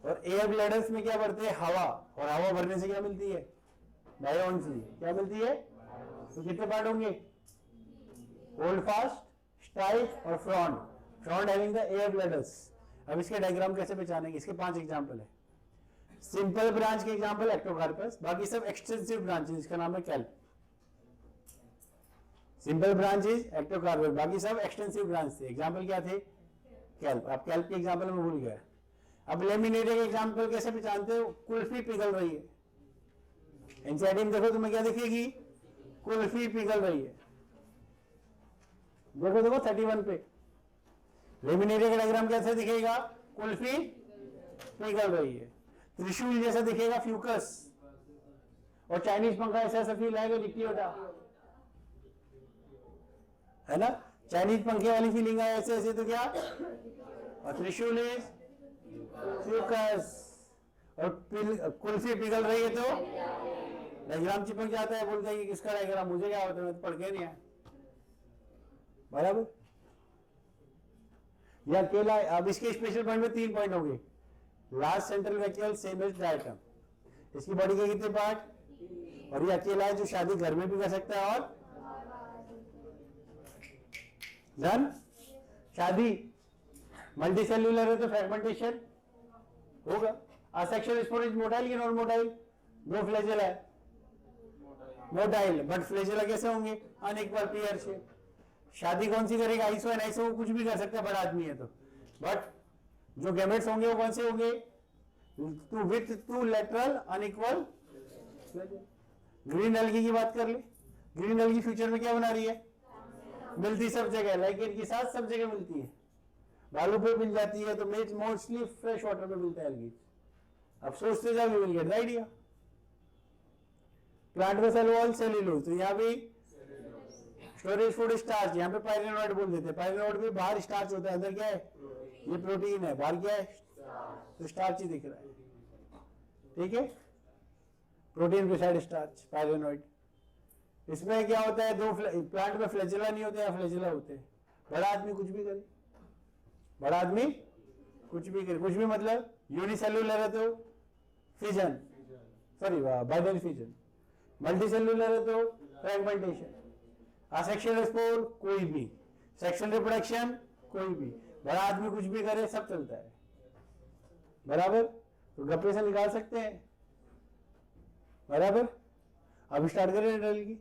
और एयर ब्लैडर्स में क्या भरते हैं? हवा। और हवा भरने से क्या मिलती है? बायोन्सी। क्या मिलती है? तो कितने पार्ट होंगे? होल्ड फास्ट, स्टाइप और frond. Frond having the air bladders. अब इसके डायग्राम कैसे पहचानेंगे? इसके 5 एग्जांपल है। सिंपल ब्रांच के एग्जांपल एक्टोकार्पस, बाकी सब एक्सटेंसिव ब्रांच है, इसका नाम है kelp. Simple branch is Ectocarpus, बाकी सब एक्सटेंसिव ब्रांच थे। एग्जांपल क्या थे? कैल्प। आप कैल्प के एग्जांपल में भूल गए। अब लेमिनेरिया के एग्जांपल कैसे पहचानते हो? कुल्फी पिघल रही है। एनसीईआरटी में देखो तुम्हें क्या दिखेगी? कुल्फी पिघल रही है। देखो देखो 31 पे लेमिनेरिया का डायग्राम कैसे दिखेगा? कुल्फी पिघल रही है। त्रिशूल जैसा दिखेगा फ्यूकस। और चाइनीज पंखा ऐसा फील आएगा लिट्टी होता है ना? चाइनीज पंखे वाली फीलिंग है ऐसे ऐसे, तो क्या? और त्रिशूल इज फ्यूकस। और कुल्फी पिघल रही है तो डायग्राम चिपक जाता है। बोलते हैं कि किसका डायग्राम? मुझे क्या होता है, मैं तो पढ़ के नहीं आया। बराबर। या अकेला। अब इसके स्पेशल पॉइंट में 3 पॉइंट होंगे। Large central vacuole same as diatom. इसकी बॉडी के कितने पार्ट? और ये अकेला है जो शादी घर में भी कर सकता है। और डन। शादी मल्टी सेल्यूलर है तो फ्रेगमेंटेशन होगा। असेक्सुअल स्पोरेज मोटाइल या नॉन मोटाइल? दो फ्लैजेला है, मोटाइल। बट फ्लैजेला कैसे होंगे? Unequal pear shape. शादी कौन सी करेगा? आइसो एंड आइसो कुछ भी कर सकता है, बड़ा आदमी है तो। बट जो गैमेट्स होंगे वो कौन से होंगे? With to lateral unequal. Green algae की बात कर ले। ग्रीन एल्गी फ्यूचर में क्या बना रही है? मिलती सब जगह, लाइकेन के साथ सब जगह मिलती है। बालू पे मिल जाती है, तो मोस्टली फ्रेश वाटर में मिलता है एल्गी। अब सोचते जाओ, you will get the idea. Plant में सेल वॉल सेल्यूलोज, तो यहाँ भी स्टोरेज फूड स्टार्च, यहाँ पे पाइरेनोइड बोल देते हैं। पाइरेनोइड में बाहर स्टार्च होता है, अंदर क्या है? ये प्रोटीन है, बाहर क्या है? तो स्टार्च ही दिख रहा है। ठीक है, प्रोटीन के साइड स्टार्च, पाइरेनोइड। इसमें क्या होता है? दो प्लांट में फ्लैजिला नहीं होते, या फ्लैजिला होते हैं। बड़ा आदमी कुछ भी करे, बड़ा आदमी कुछ भी करे। कुछ भी मतलब यूनिसेल्यूलर है तो fission, sorry binary fission. Multi cellular है तो फ्रेगमेंटेशन। असेक्सुअल स्पोर कोई भी, सेक्सुअल रिप्रोडक्शन कोई भी, बड़ा आदमी कुछ भी करे, सब चलता है। बराबर। तो गप्पे से निकाल सकते हैं। बराबर। अब स्टार्ट करें एल्गी।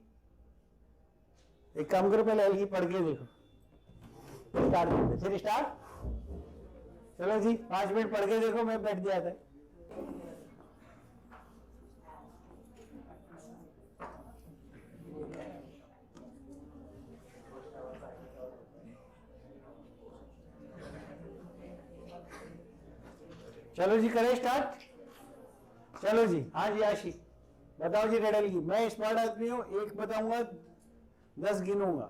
एक काम करो, पहले एल्गी पढ़ के देखो, स्टार्ट करते। फिर स्टार्ट चलो जी 5 मिनट पढ़ के देखो, मैं बैठ गया था। चलो जी करें स्टार्ट। चलो जी, हाँ जी आशी बताओ जी। रेडल की, मैं स्मार्ट आदमी हूँ, एक बताऊंगा 10 गिनूंगा,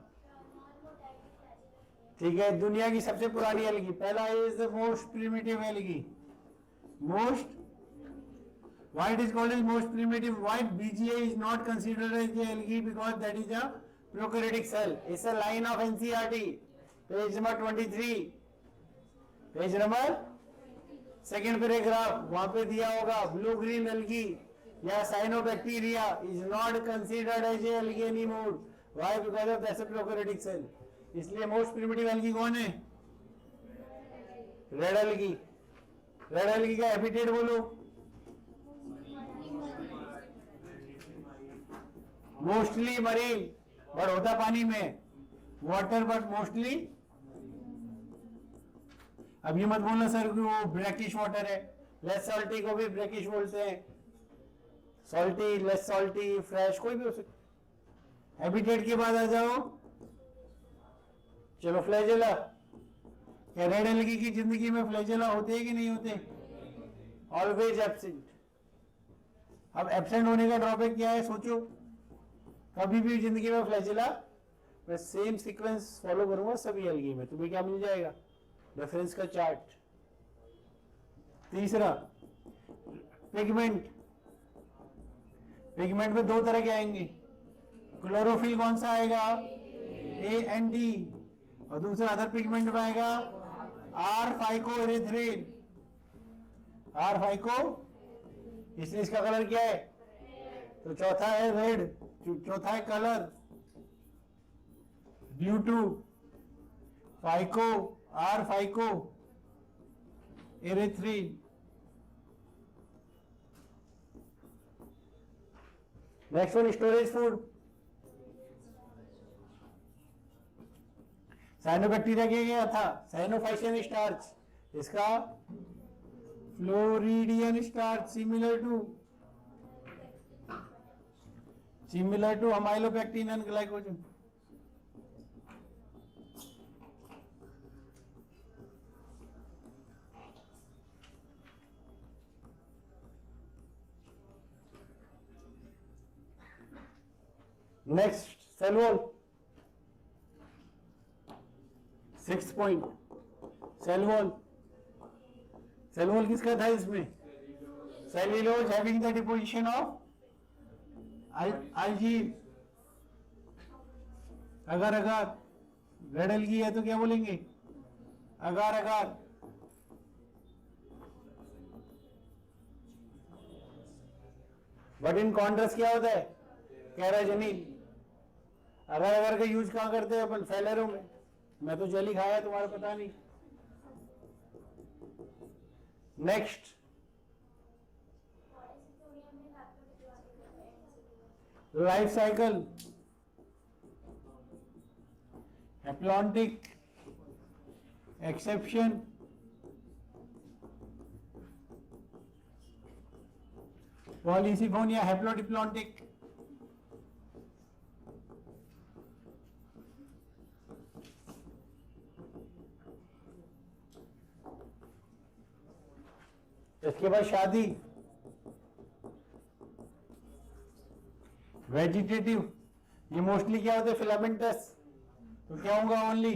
ठीक है। दुनिया की सबसे पुरानी एल्गी, पहला is the most primitive algae. Most, why it is called as most primitive? Why BGA is not considered as the algae? Because that is a prokaryotic cell. It's a line of NCERT, page number 23, page number second paragraph, वहां पे दिया होगा blue green algae या cyanobacteria is not considered as a algae anymore. Why? Because of that's a prokaryotic cell. इसलिए most primitive algae कौन है? Red algae. Red algae का epithet बोलो। मोस्टली मरीन, बट होता पानी में, वाटर बट मोस्टली। अब ये मत बोलना सर कि वो ब्रैकिश वाटर है, लेस सॉल्टी को भी ब्रैकिश बोलते हैं, सॉल्टी, लेस सॉल्टी, फ्रेश, कोई भी हो सकता। हैबिटेट के बाद आ जाओ, चलो फ्लैजेला। क्या रेड एल्गी की जिंदगी में फ्लैजेला होते हैं कि नहीं होते? Always absent. अब एब्सेंट होने का ड्रॉबैक क्या है सोचो। कभी भी जिंदगी में फ्लैजेला, मैं सेम सीक्वेंस फॉलो करूंगा सभी एल्गी में, तुम्हें क्या मिल जाएगा? रेफरेंस का चार्ट। तीसरा पिगमेंट। पिगमेंट में दो तरह के आएंगे, क्लोरोफिल कौन सा आएगा? ए एंड डी, और दूसरा अदर पिगमेंट में आएगा R phycoerythrin. R phyco, इसलिए इसका कलर क्या है? तो चौथा है रेड, चौथा है colour due to phyco, R phycoerythrin. Next one storage food. Cyanobacteria क्या गया था? साइनोफाइशियन स्टार्च, इसका floridean starch, similar to amylopectin and glycogen. Next cell wall, 6 point. Cell wall, cell wall किसका था इसमें? Cellulose having the deposition of algin. अगर red algae है तो क्या बोलेंगे? अगार अगार। बट इन कॉन्ट्रास्ट क्या होता है? कैराजनीन। अगर का यूज कहां करते हैं अपन? फैलेरो में। मैं तो जेली खाया, तुम्हारा पता नहीं। Next life cycle, haplontic exception, Polysiphonia, haplodiplontic. इसके बाद शादी, वेजिटेटिव, ये मोस्टली क्या होते हैं? फिलामेंटस। तो क्या होगा? Only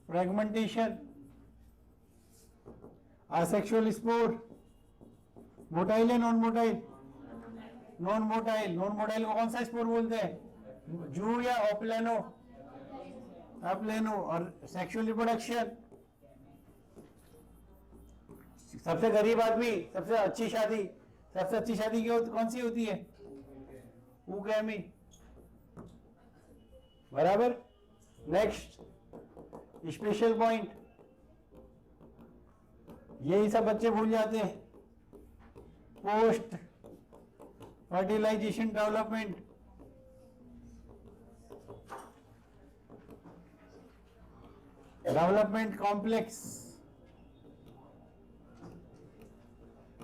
fragmentation. Asexual spore, motile है non motile? Non motile. Non motile को कौन सा स्पोर बोलते हैं? जू या ओप्लेनो? अप्लेनो। और सेक्सुअल रिप्रोडक्शन, सबसे गरीब आदमी, सबसे अच्छी शादी, सबसे अच्छी शादी कौन सी होती है? ऊगैमी, बराबर। नेक्स्ट स्पेशल पॉइंट, यही सब बच्चे भूल जाते हैं। Post fertilisation development, development complex,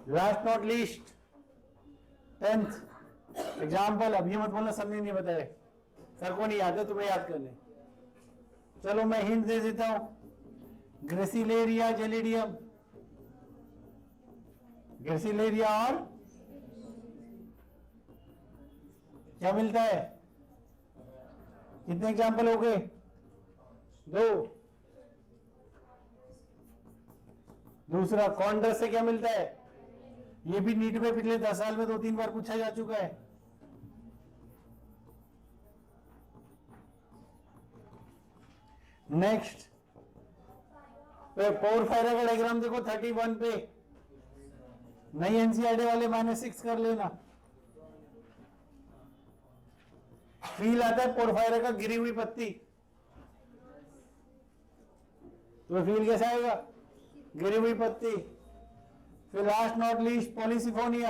last not least 10th example. अब ये मत बोलना सबने नहीं बताया, सर को नहीं याद है, तुम्हें याद करने। चलो मैं हिंट दे देता हूं, ग्रेसिलेरिया जेलिडियम, ग्रेसिलेरिया और क्या मिलता है? कितने एग्जाम्पल हो गए? 2। दूसरा कॉन्ड्रस से क्या मिलता है? ये भी नीट में पिछले 10 साल में 2-3 बार पूछा जा चुका है। नेक्स्ट पोरफायरा का डायग्राम देखो 31 पे, नई एनसीईआरटी वाले -6 कर लेना। फील आता है पोरफायरा का गिरी हुई पत्ती, तो फील कैसा आएगा? गिरी हुई पत्ती। फिर लास्ट नॉट लीस्ट पॉलीसिफोनिया,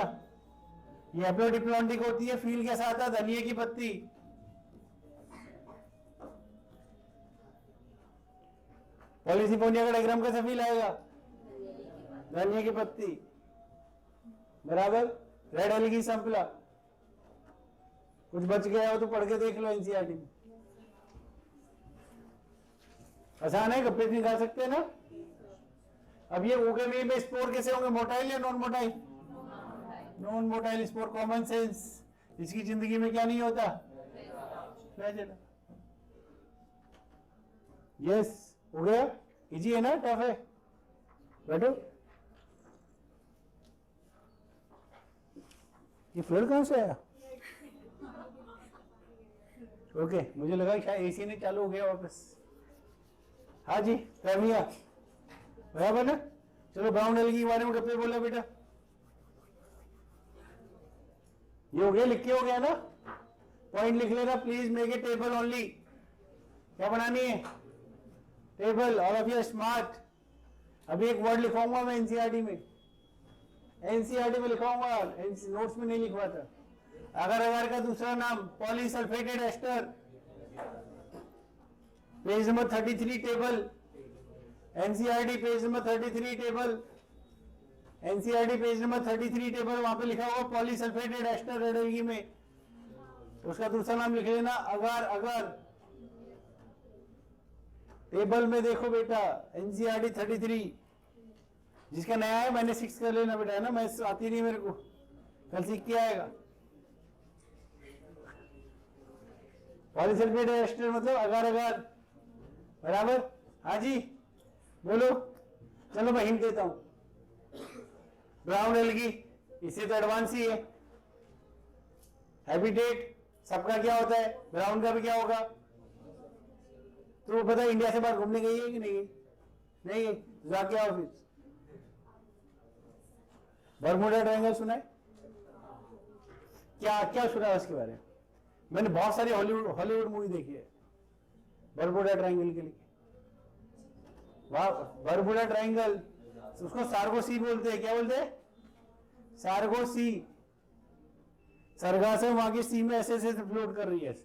ये एप्लोडिप्लॉन्टिक होती है, फील कैसा आता है? धनिये की पत्ती। पॉलीसिफोनिया का डायग्राम कैसा फील आएगा? धनिये की पत्ती, बराबर। रेड एलगी संपला। कुछ बच गया हो तो पढ़ के देख लो एनसीईआरटी में, आसान है, गप्पे निकाल सकते हैं ना। अब ये उगे में स्पोर कैसे होंगे? मोटाइल या non motile? Non motile spore, common sense. इसकी जिंदगी में क्या नहीं होता? फ्लैजेला। यस, हो गया। इजी है ना, टफ है? बैठो। ये फ्लड कहां से आया? ओके, मुझे लगा शायद एसी ने चालू हो गया वापस। हाँ जी, प्रेमिया बराबर ना। चलो ब्राउन एलगी के बारे में गप्पे बोला बेटा। ये हो गया, लिख के हो गया ना। पॉइंट लिख लेना please. Make a table only. क्या बनानी है? Table. All of you smart. अभी एक वर्ड लिखवाऊंगा मैं एनसीईआरटी में, एनसीईआरटी में लिखवाऊंगा, नोट्स में नहीं लिखवाता। अगर अगर का दूसरा नाम polysulphated ester, page number 33 table, NCERT page number 33 table, NCERT page number 33 table, वहां पे लिखा हुआ पॉलीसल्फेटेड एस्टर रेड एलगी में, उसका दूसरा नाम लिख लेना अगर। अगर टेबल में देखो बेटा, एनसीईआरटी 33, जिसका नया है मैंने 6 कर लेना बेटा, है ना। मैं आती नहीं मेरे को, कल सीख के आएगा। पॉलीसल्फेटेड एस्टर मतलब अगर अगर, बराबर। हाँ जी बोलो। चलो मैं हिंट देता हूं। ब्राउन एलगी, इससे तो एडवांस ही है। हैबिटेट सबका क्या होता है? ब्राउन का भी क्या होगा? तो पता है इंडिया से बाहर घूमने गई है कि नहीं गई? नहीं गई, जाके आओ फिर। बरमूडा ट्रायंगल सुना है? क्या क्या सुना है उसके बारे में? मैंने बहुत सारी हॉलीवुड मूवी देखी है बरमूडा ट्रायंगल के लिए। वाह, बरमूडा ट्रायंगल, उसको सार्गो सी बोलते हैं। क्या बोलते हैं? सार्गो सी। सरगासम वहां की सी में ऐसे ऐसे फ्लोट कर रही है,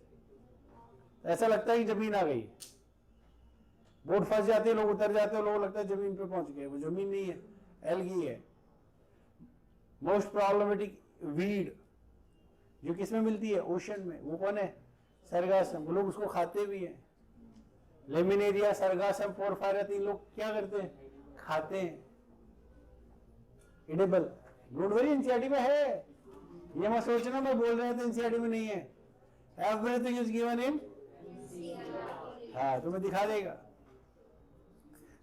ऐसा लगता है कि जमीन आ गई। बोट फंस जाते हैं, लोग उतर जाते हैं, लोगों लगता है जमीन पे पहुंच गए। वो जमीन नहीं है, एल्गी है। मोस्ट प्रॉब्लमेटिक वीड जो किसमें मिलती है? ओशन में। वो कौन है? सरगासम। लोग उसको खाते भी हैं। लेमिनेरिया, सरगासम, पोरफायरा, 3 लोग क्या करते हैं? खाते हैं। इडेबल। डोंट वरी, एनसीईआरटी में है, ये मत सोचना मैं बोल रहा था एनसीईआरटी में नहीं है। एवरीथिंग इज गिवन इन, हाँ तुम्हें दिखा देगा।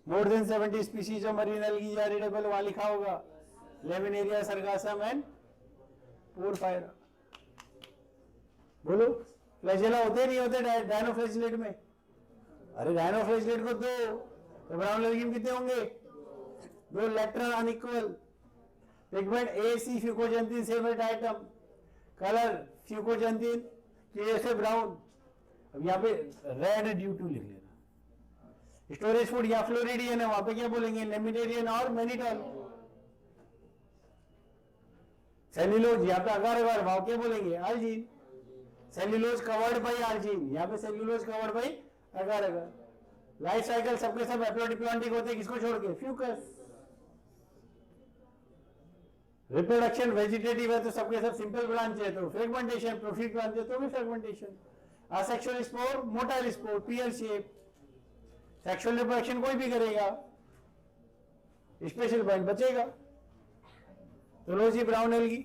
More than 70 species of marine algae are edible, वहां लिखा होगा लेमिनेरिया, सरगासम एंड पोरफायरा। बोलो, फ्लैजेला होते नहीं होते डायनोफ्लैजिलेट में? अरे डायनोफ्लैजिलेट को तो ब्राउन एल्गी में कितने होंगे? 2 lateral unequal. Pigment a c fucoxanthin same item, colour fucoxanthin के से ब्राउन। अब यहाँ पे रेड ड्यू टू लिख लेना। स्टोरेज फूड या फ्लोरिडियन है, वहां पे क्या बोलेंगे? लेमिनेरियन और मैनिटॉल। सेल्यूलोज, यहाँ पे अगर अगर वहां क्या बोलेंगे? आर्जिन। सेल्यूलोज कवर्ड बाई आर्जिन, यहाँ पे सेल्यूलोज कवर्ड बाई अगर अगर। लाइफ साइकिल सबके सब हैप्लोडिप्लॉन्टिक होते हैं, किसको छोड़ के? फ्यूकस। रिप्रोडक्शन वेजिटेटिव है तो सबके सब सिंपल ब्रांच है, तो फ्रेगमेंटेशन। प्रोफिट ब्रांच है तो भी fragmentation. Asexual spore, motile spore, peer shape. Sexual reproduction कोई भी करेगा, स्पेशल पॉइंट बचेगा। तो लो जी ब्राउन एल्गी।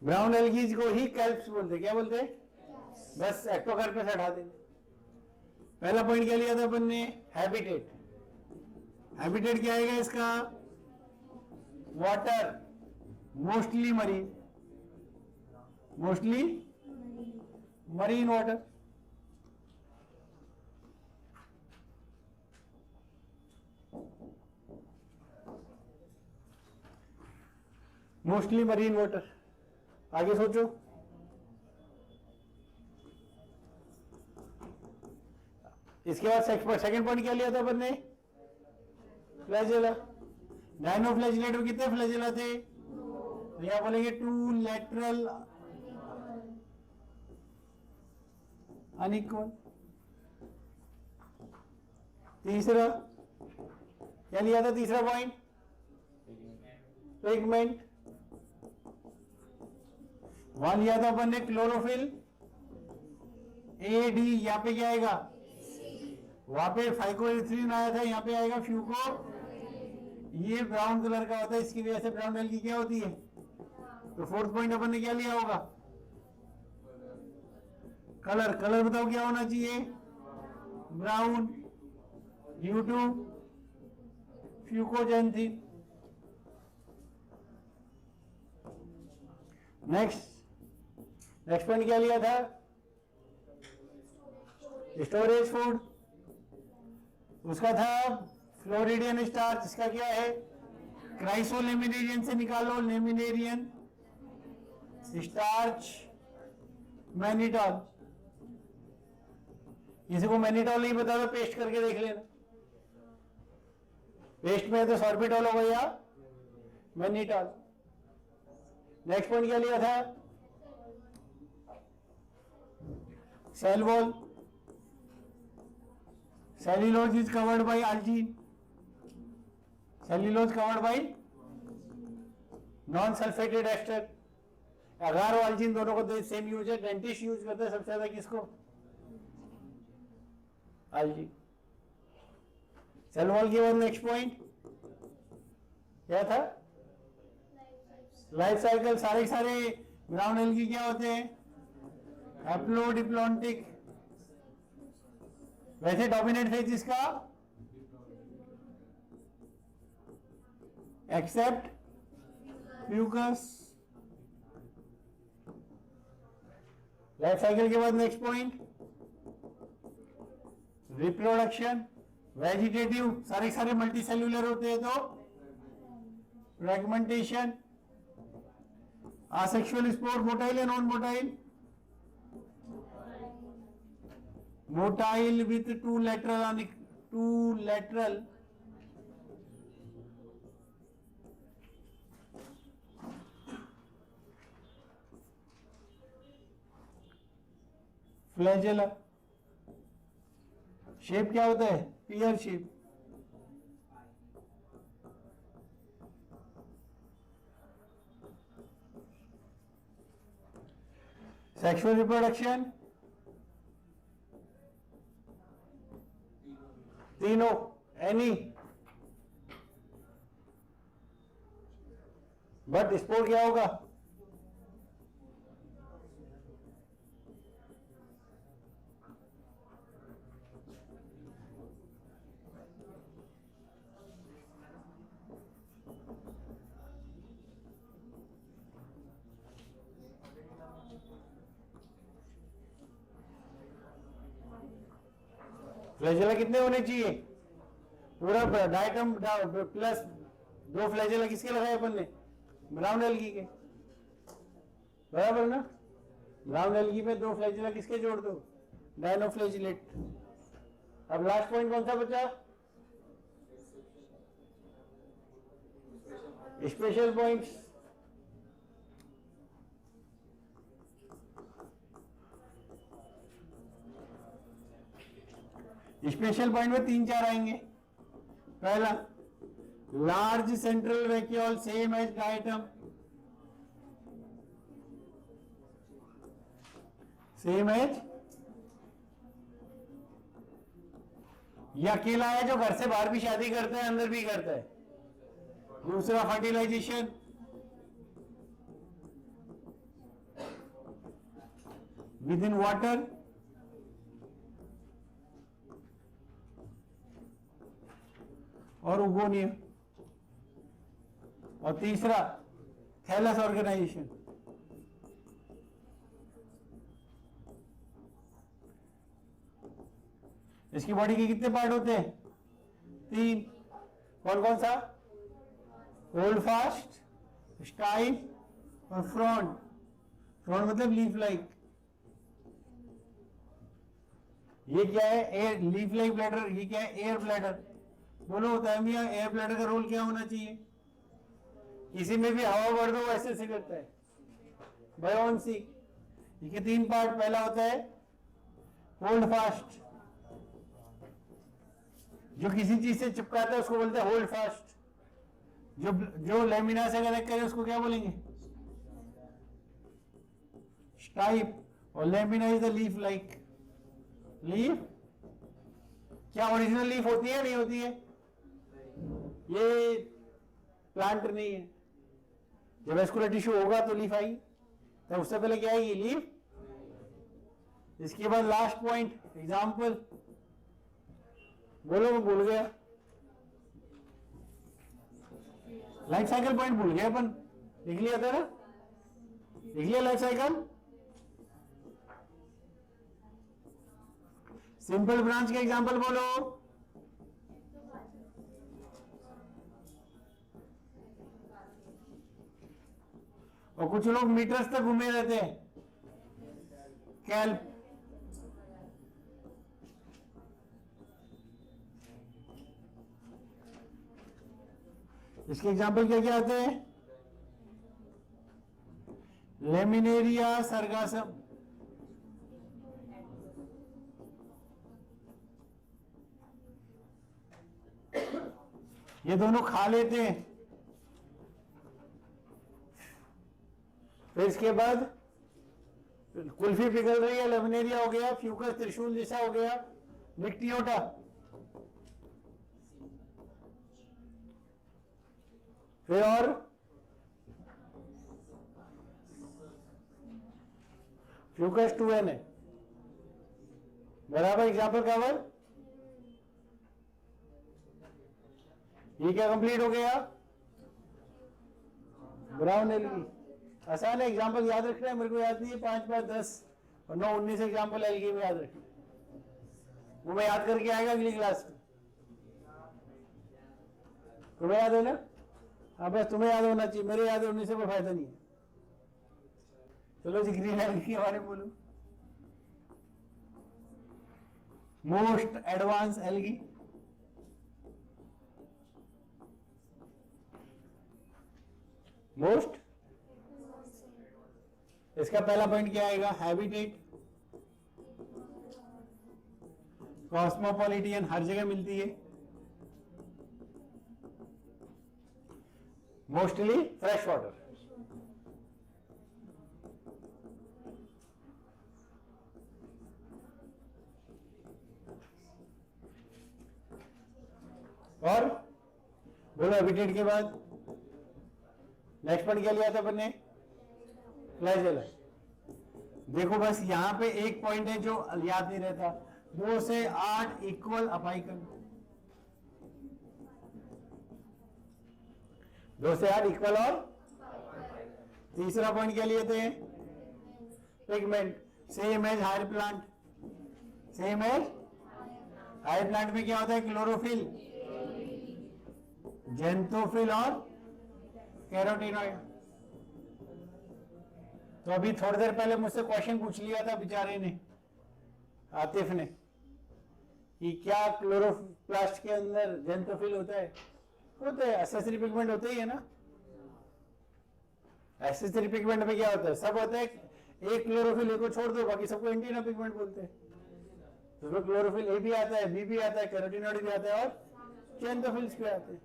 ब्राउन एल्गीज को ही कैल्प्स बोलते। क्या बोलते? बस एक्टोकार्पस हटा देंगे। पहला पॉइंट क्या लिया था अपन ने? हैबिटेट। हैबिटेट क्या आएगा इसका? Water, mostly marine, mostly marine water. Mostly marine water. आगे सोचो। इसके बाद सेकंड पॉइंट क्या लिया था अपन ने? फ्लैजेला। डायनोफ्लैजिलेट में कितने फ्लैजेला थे? तो यहां बोलेंगे टू लैटरल अनइक्वल। तीसरा क्या लिया था? तीसरा पॉइंट पिगमेंट। वहां लिया था अपन ने क्लोरोफिल। ए डी, यहां पे क्या आएगा? वहां पे फाइकोएरिथ्रिन आया था, यहां पे आएगा फ्यूको। ये ब्राउन कलर का होता है, इसकी वजह से ब्राउन एल्गी क्या होती है? तो फोर्थ पॉइंट अपन ने क्या लिया होगा? कलर। कलर बताओ क्या होना चाहिए? Brown, due to fucoxanthin. Next point क्या लिया था? Storage food. उसका था फ्लोरिडियन स्टार्च। इसका क्या है? क्राइसोलेमिनेरियन से निकालो, लेमिनेरियन स्टार्च मैनिटॉल। किसी को मैनिटॉल नहीं पता तो पेस्ट करके देख लेना। पेस्ट में है तो सॉर्बिटॉल हो गया, मैनिटॉल। नेक्स्ट पॉइंट क्या लिया था? Cell wall. Cellulose is covered by algin. Cellulose covered by non sulphated ester. Agar और आल्जीन दोनों को सेम यूज है। डेंटिस्ट यूज करते हैं सबसे ज्यादा किसको? आल्जीन। सेल वॉल के बाद नेक्स्ट पॉइंट क्या था? Life cycle. सारे ब्राउन एल्गी क्या होते हैं? हैप्लोडिप्लॉन्टिक। वैसे डोमिनेंट फेज इसका एक्सेप्ट फ्यूकस। लाइफ साइकिल के बाद नेक्स्ट पॉइंट रिप्रोडक्शन। वेजिटेटिव सारे मल्टी सेल्यूलर होते हैं तो फ्रेगमेंटेशन। असेक्सुअल स्पोर मोटाइल या non motile? Motile with to lateral flagella. Shape क्या होता है? Peer shape. सेक्सुअल रिप्रोडक्शन तीनों एनी, बट स्पोर क्या होगा? फ्लैजेला कितने होने चाहिए? पूरा डायटम प्लस 2 फ्लैजेला किसके लगाए अपन ने? ब्राउन एल्गी के। बराबर ना? ब्राउन एल्गी में 2 फ्लैजेला किसके जोड़ दो? डायनोफ्लैजिलेट। अब लास्ट पॉइंट कौन सा बचा? Special points. स्पेशल पॉइंट में 3-4 आएंगे। पहला, large central vacuole same as diatom, same as, ये अकेला है जो घर से बाहर भी शादी करता है, अंदर भी करता है। दूसरा, फर्टिलाइजेशन, विद इन वाटर, और उगोनिया, और तीसरा थैलस ऑर्गेनाइजेशन। इसकी बॉडी के कितने पार्ट होते हैं? 3। कौन कौन सा? होल्ड फास्ट, स्टाइफ और फ्रॉन्ट। फ्रॉन्ट मतलब लीफ लाइक। ये क्या है? Air, leaf like bladder. ये क्या है? Air bladder. बोलो होता है एयर ब्लैडर का रोल क्या होना चाहिए? किसी में भी हवा भर दो वैसे से करता है, बायोन्सी। ये 3 पार्ट। पहला होता है होल्ड फास्ट, जो किसी चीज से चिपकाता है उसको बोलते हैं होल्ड फास्ट। जो लेमिना से कनेक्ट करे उसको क्या बोलेंगे? स्टाइप। और lamina is the leaf like. Leaf क्या ओरिजिनल लीफ होती है, नहीं होती है? ये प्लांट नहीं है। जब वेस्कुलर टिश्यू होगा तो लीफ आएगी, तो उससे पहले क्या आएगी? लीफ। इसके बाद लास्ट पॉइंट, एग्जाम्पल बोलो, मैं भूल गया। लाइफ साइकिल पॉइंट भूल गया अपन। लिख लिया था ना? लिख लिया लाइफ साइकिल। सिंपल ब्रांच का एग्जांपल बोलो। और कुछ लोग मीटर्स तक घूमे रहते हैं। कैल्प, इसके एग्जांपल क्या क्या आते हैं? Laminaria, sargassum. ये दोनों खा लेते हैं। फिर इसके बाद कुल्फी पिघल रही है, लेमिनेरिया हो गया, फ्यूकस त्रिशूल जैसा हो गया, निक्टियोटा। फिर और फ्यूकस 2n है। बराबर, एग्जाम्पल कवर। ये क्या कंप्लीट हो गया? Brown algae. आसान है, एग्जाम्पल याद रखना है। मेरे को याद नहीं है। 5, 5, 10 और 9, 19 एग्जाम्पल एल्गी में याद रखना। वो मैं याद करके आएगा अगली क्लास में। तुम्हें याद है ना? हाँ, बस तुम्हें याद होना चाहिए, मेरे याद होने से कोई फायदा नहीं है। चलो जी, ग्रीन एल्गी के बारे में बोलो। Most advance algae. मोस्ट, इसका पहला पॉइंट क्या आएगा? हैबिटेट। कॉस्मोपॉलिटियन, हर जगह मिलती है। Mostly fresh water. और बोलो हैबिटेट के बाद नेक्स्ट पॉइंट क्या लिया था अपन ने? फ्लैजेला। देखो बस यहाँ पे एक पॉइंट है जो याद नहीं रहता। 2 से 8 इक्वल अपाइकल। 2 से 8 इक्वल। और तीसरा पॉइंट क्या लिए थे? Pigment. Same as higher plant. Same as higher plant में क्या होता है? क्लोरोफिल, जेंथोफिल और कैरोटीनॉइड। तो अभी थोड़ी देर पहले मुझसे क्वेश्चन पूछ लिया था बेचारे ने, आतिफ ने, कि क्या क्लोरोप्लास्ट के अंदर जेंथोफिल होता है? होता है। एक्सेसरी पिगमेंट होते ही है ना। एक्सेसरी पिगमेंट में क्या होता है? सब होता है। एक क्लोरोफिल को छोड़ दो, बाकी सबको एंटीना पिगमेंट बोलते हैं। उसमें क्लोरोफिल ए भी आता है, बी भी आता है, कैरोटीनॉइड भी आता है और ज़ैंथोफिल्स भी आते हैं।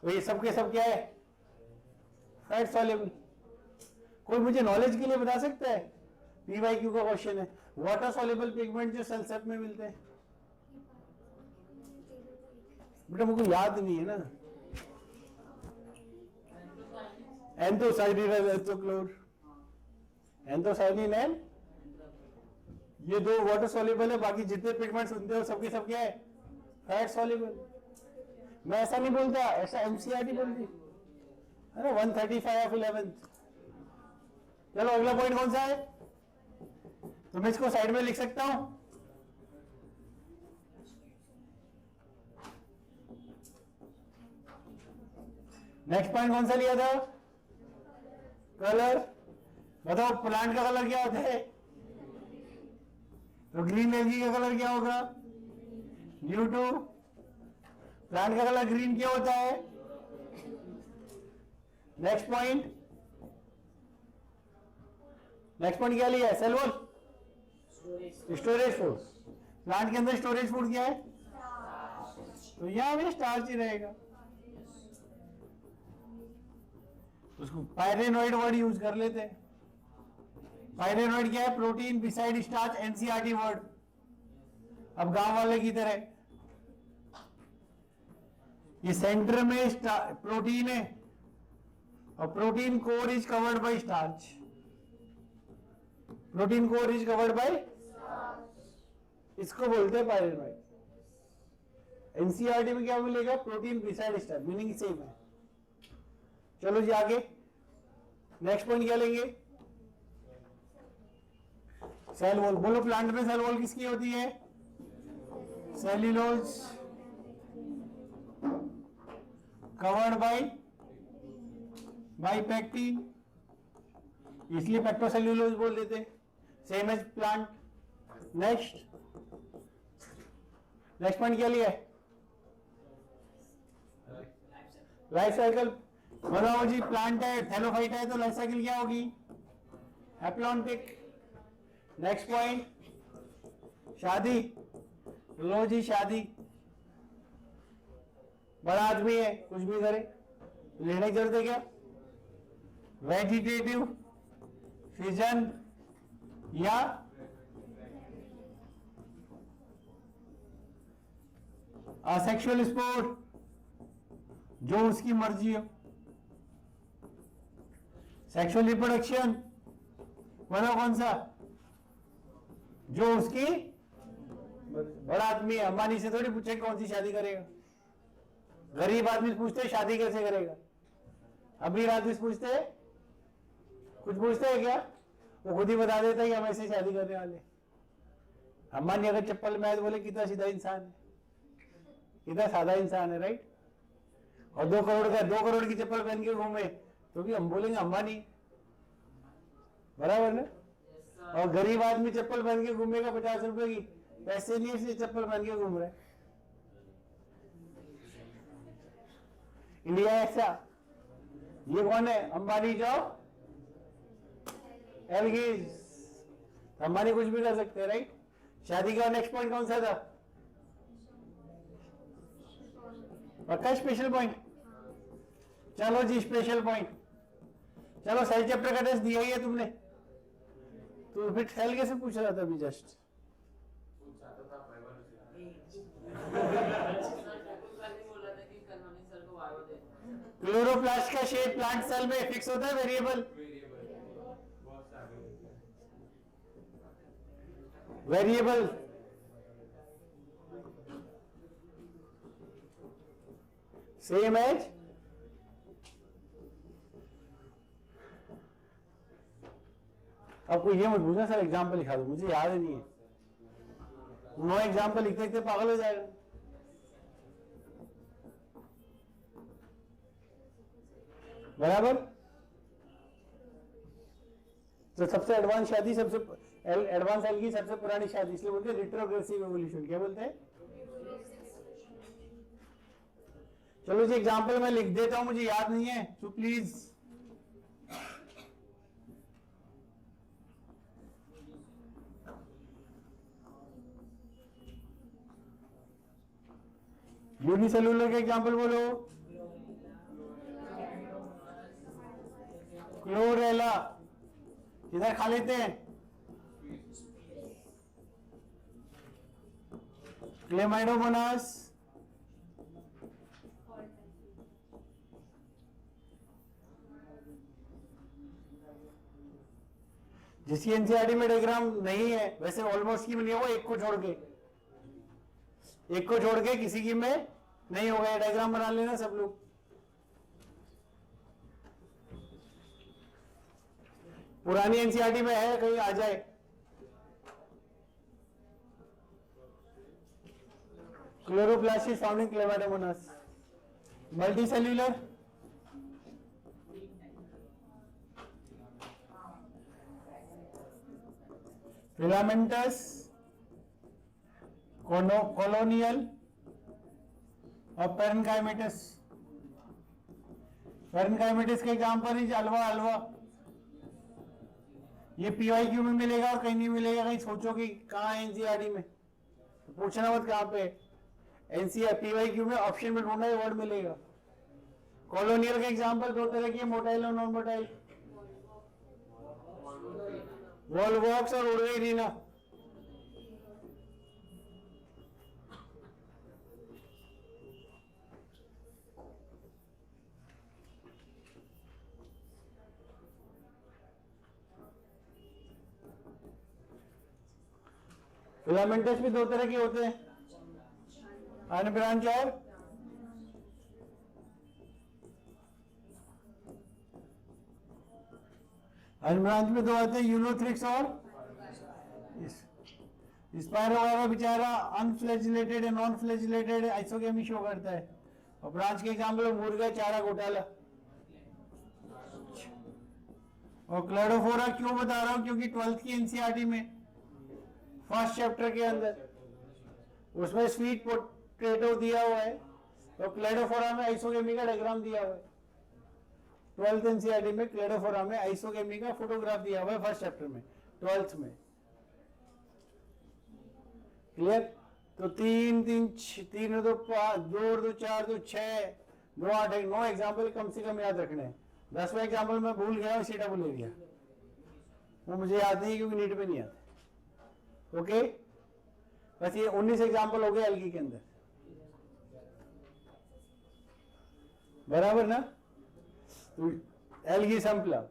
तो ये सब के सब क्या है? Fat soluble. कोई मुझे नॉलेज के लिए बता सकता है? पीवाईक्यू का क्वेश्चन है, वाटर सॉल्युबल पिगमेंट जो सल्फेट में मिलते हैं। बेटा मुझे याद नहीं है ना। एंथोसाइनिन एंड एंथोक्लोर, एंथोसाइनिन एंड, ये दो वाटर सॉल्युबल है, बाकी जितने पिगमेंट सुनते हो सबके सब क्या है? Fat soluble. मैं ऐसा नहीं बोलता, ऐसा एमसीईआरटी बोलती है ना, 135 ऑफ 11। चलो अगला पॉइंट कौन सा है? तो मैं इसको साइड में लिख सकता हूं। नेक्स्ट पॉइंट कौन सा लिया था? कलर। बताओ प्लांट का कलर क्या होता है? तो ग्रीन एलगी का कलर क्या होगा? Due to. प्लांट का कलर ग्रीन क्या होता है? नेक्स्ट पॉइंट, नेक्स्ट पॉइंट क्या लिया है? Cell wall, storage food. Plant के अंदर स्टोरेज फूड क्या है? तो यहां भी स्टार्च ही रहेगा। उसको पायरेनोइड वर्ड यूज कर लेते हैं। पायरेनोइड क्या है? Protein beside starch, NCERT word. अब गांव वाले की तरह, ये सेंटर में प्रोटीन है और protein core is covered by starch. Protein core is covered by, इसको बोलते हैं पायरेनोइड। एनसीईआरटी में क्या मिलेगा? Protein beside starch, meaning same है। चलो जी आगे, नेक्स्ट पॉइंट क्या लेंगे? Cell wall. बोलो प्लांट में सेल वॉल किसकी होती है? सेल्यूलोज कवर्ड बाय पेक्टिन, इसलिए पेक्टोसेल्यूलोज बोल देते हैं, same as plant. Next point क्या लिया है? Life cycle. बताओ जी, प्लांट है, थैलोफाइट है, तो लाइफ साइकिल क्या होगी? हैप्लॉन्टिक। नेक्स्ट पॉइंट, शादी। लो जी शादी, बड़ा आदमी है, कुछ भी करे, लेने की जरूरत है क्या? वेजिटेटिव फिजन या असेक्सुअल स्पोर्ट, जो उसकी मर्जी हो। सेक्सुअल रिप्रोडक्शन, बताओ कौन सा? जो उसकी, बड़ा आदमी है, अंबानी से थोड़ी पूछे कौन सी शादी करेगा। गरीब आदमी से पूछते शादी कैसे करेगा, अमीर आदमी से पूछते कुछ पूछते हैं क्या? वो खुद ही बता देता है कि हम ऐसे शादी करने वाले। अंबानी अगर चप्पल में आए तो बोले कितना सीधा इंसान है, कितना सादा इंसान है, राइट? और 2 करोड़ की चप्पल पहन के घूमे तो भी हम बोलेंगे अंबानी, बराबर ना? और गरीब आदमी चप्पल पहन के घूमेगा 50 रुपए की, पैसे नहीं इसलिए चप्पल पहन के घूम रहे। इंडिया ऐसा। ये कौन है? अंबानी जो एलगीज। अंबानी कुछ भी कर सकते हैं, राइट? शादी का नेक्स्ट पॉइंट कौन सा था? पक्का स्पेशल पॉइंट? चलो जी स्पेशल पॉइंट। चलो सेल चैप्टर का टेस्ट दिया ही है तुमने, तो फिर सेल कैसे पूछ रहा था अभी जस्ट? क्लोरोप्लास्ट का शेप प्लांट सेल में फिक्स होता है, वेरिएबल? वेरिएबल सेम एज आपको ये मत पूछना सर एग्जाम्पल लिखा दो, मुझे याद ही नहीं है। 9 एग्जाम्पल लिखते लिखते पागल हो जाएगा। बराबर? तो सबसे एडवांस शादी, सबसे एडवांस एल की सबसे पुरानी शादी, इसलिए बोलते हैं रिट्रोग्रेसिव एवोल्यूशन। क्या बोलते हैं? चलो जी एग्जाम्पल मैं लिख देता हूं, मुझे याद नहीं है, तो प्लीज यूनिसेल्यूलर के एग्जांपल बोलो। क्लोरेला, इधर खा लेते हैं। क्लेमाइडोमोनास, जिसकी एनसीईआरटी में डायग्राम नहीं है, वैसे ऑलमोस्ट की में नहीं होगा, एक को छोड़ के किसी की में नहीं होगा। ये डायग्राम बना लेना सब लोग। पुरानी एनसीईआरटी में है, कहीं आ जाए। Chloroplast is found in Chlamydomonas. Multicellular, filamentous, colonial और पेरेन्काइमेटस। पेरेन्काइमेटस के एग्जांपल इज अल्वा। ये पीवाईक्यू में मिलेगा और कहीं नहीं मिलेगा। कहीं सोचो कि कहाँ है एनसीईआरटी में, तो पूछना मत कहाँ पे। एनसीईआरटी पीवाईक्यू में ऑप्शन में ढूंढना, ये वर्ड मिलेगा। कॉलोनियल के एग्जांपल दो तरह की, मोटाइल और नॉन मोटाइल। वॉलवॉक्स और उर्वेरीना। फिलामेंटस भी दो तरह के होते हैं, अनब्रांच और अनब्रांच में दो आते हैं, यूनोथ्रिक्स और स्पायरो वगैरह बेचारा अनफ्लैजिलेटेड नॉन फ्लैजिलेटेड आइसोगेमी शो करता है। और ब्रांच के एग्जाम्पल मुर्गा, चारा घोटाला। और क्लेडोफोरा क्यों बता रहा हूं, क्योंकि 12th की एनसीईआरटी में फर्स्ट चैप्टर के अंदर उसमें स्वीट पोटैटो दिया हुआ है और क्लेडोफोरा में आइसोगेमी का डायग्राम दिया हुआ है। 12th एनसीईआरटी में क्लेडोफोरा में आइसोगेमी का फोटोग्राफ दिया हुआ है फर्स्ट चैप्टर में, 12th में। क्लियर? तो 3 3 3 2 5 2 2 4 2 6 2 8 1 9 एग्जाम्पल कम से कम याद रखने हैं। 10वां एग्जाम्पल मैं भूल गया, सीटा भूल गया, वो मुझे याद नहीं क्योंकि नीट में नहीं आता। ओके, बस ये 19 एग्जाम्पल हो गए एल्गी के अंदर, बराबर ना। Algae sampler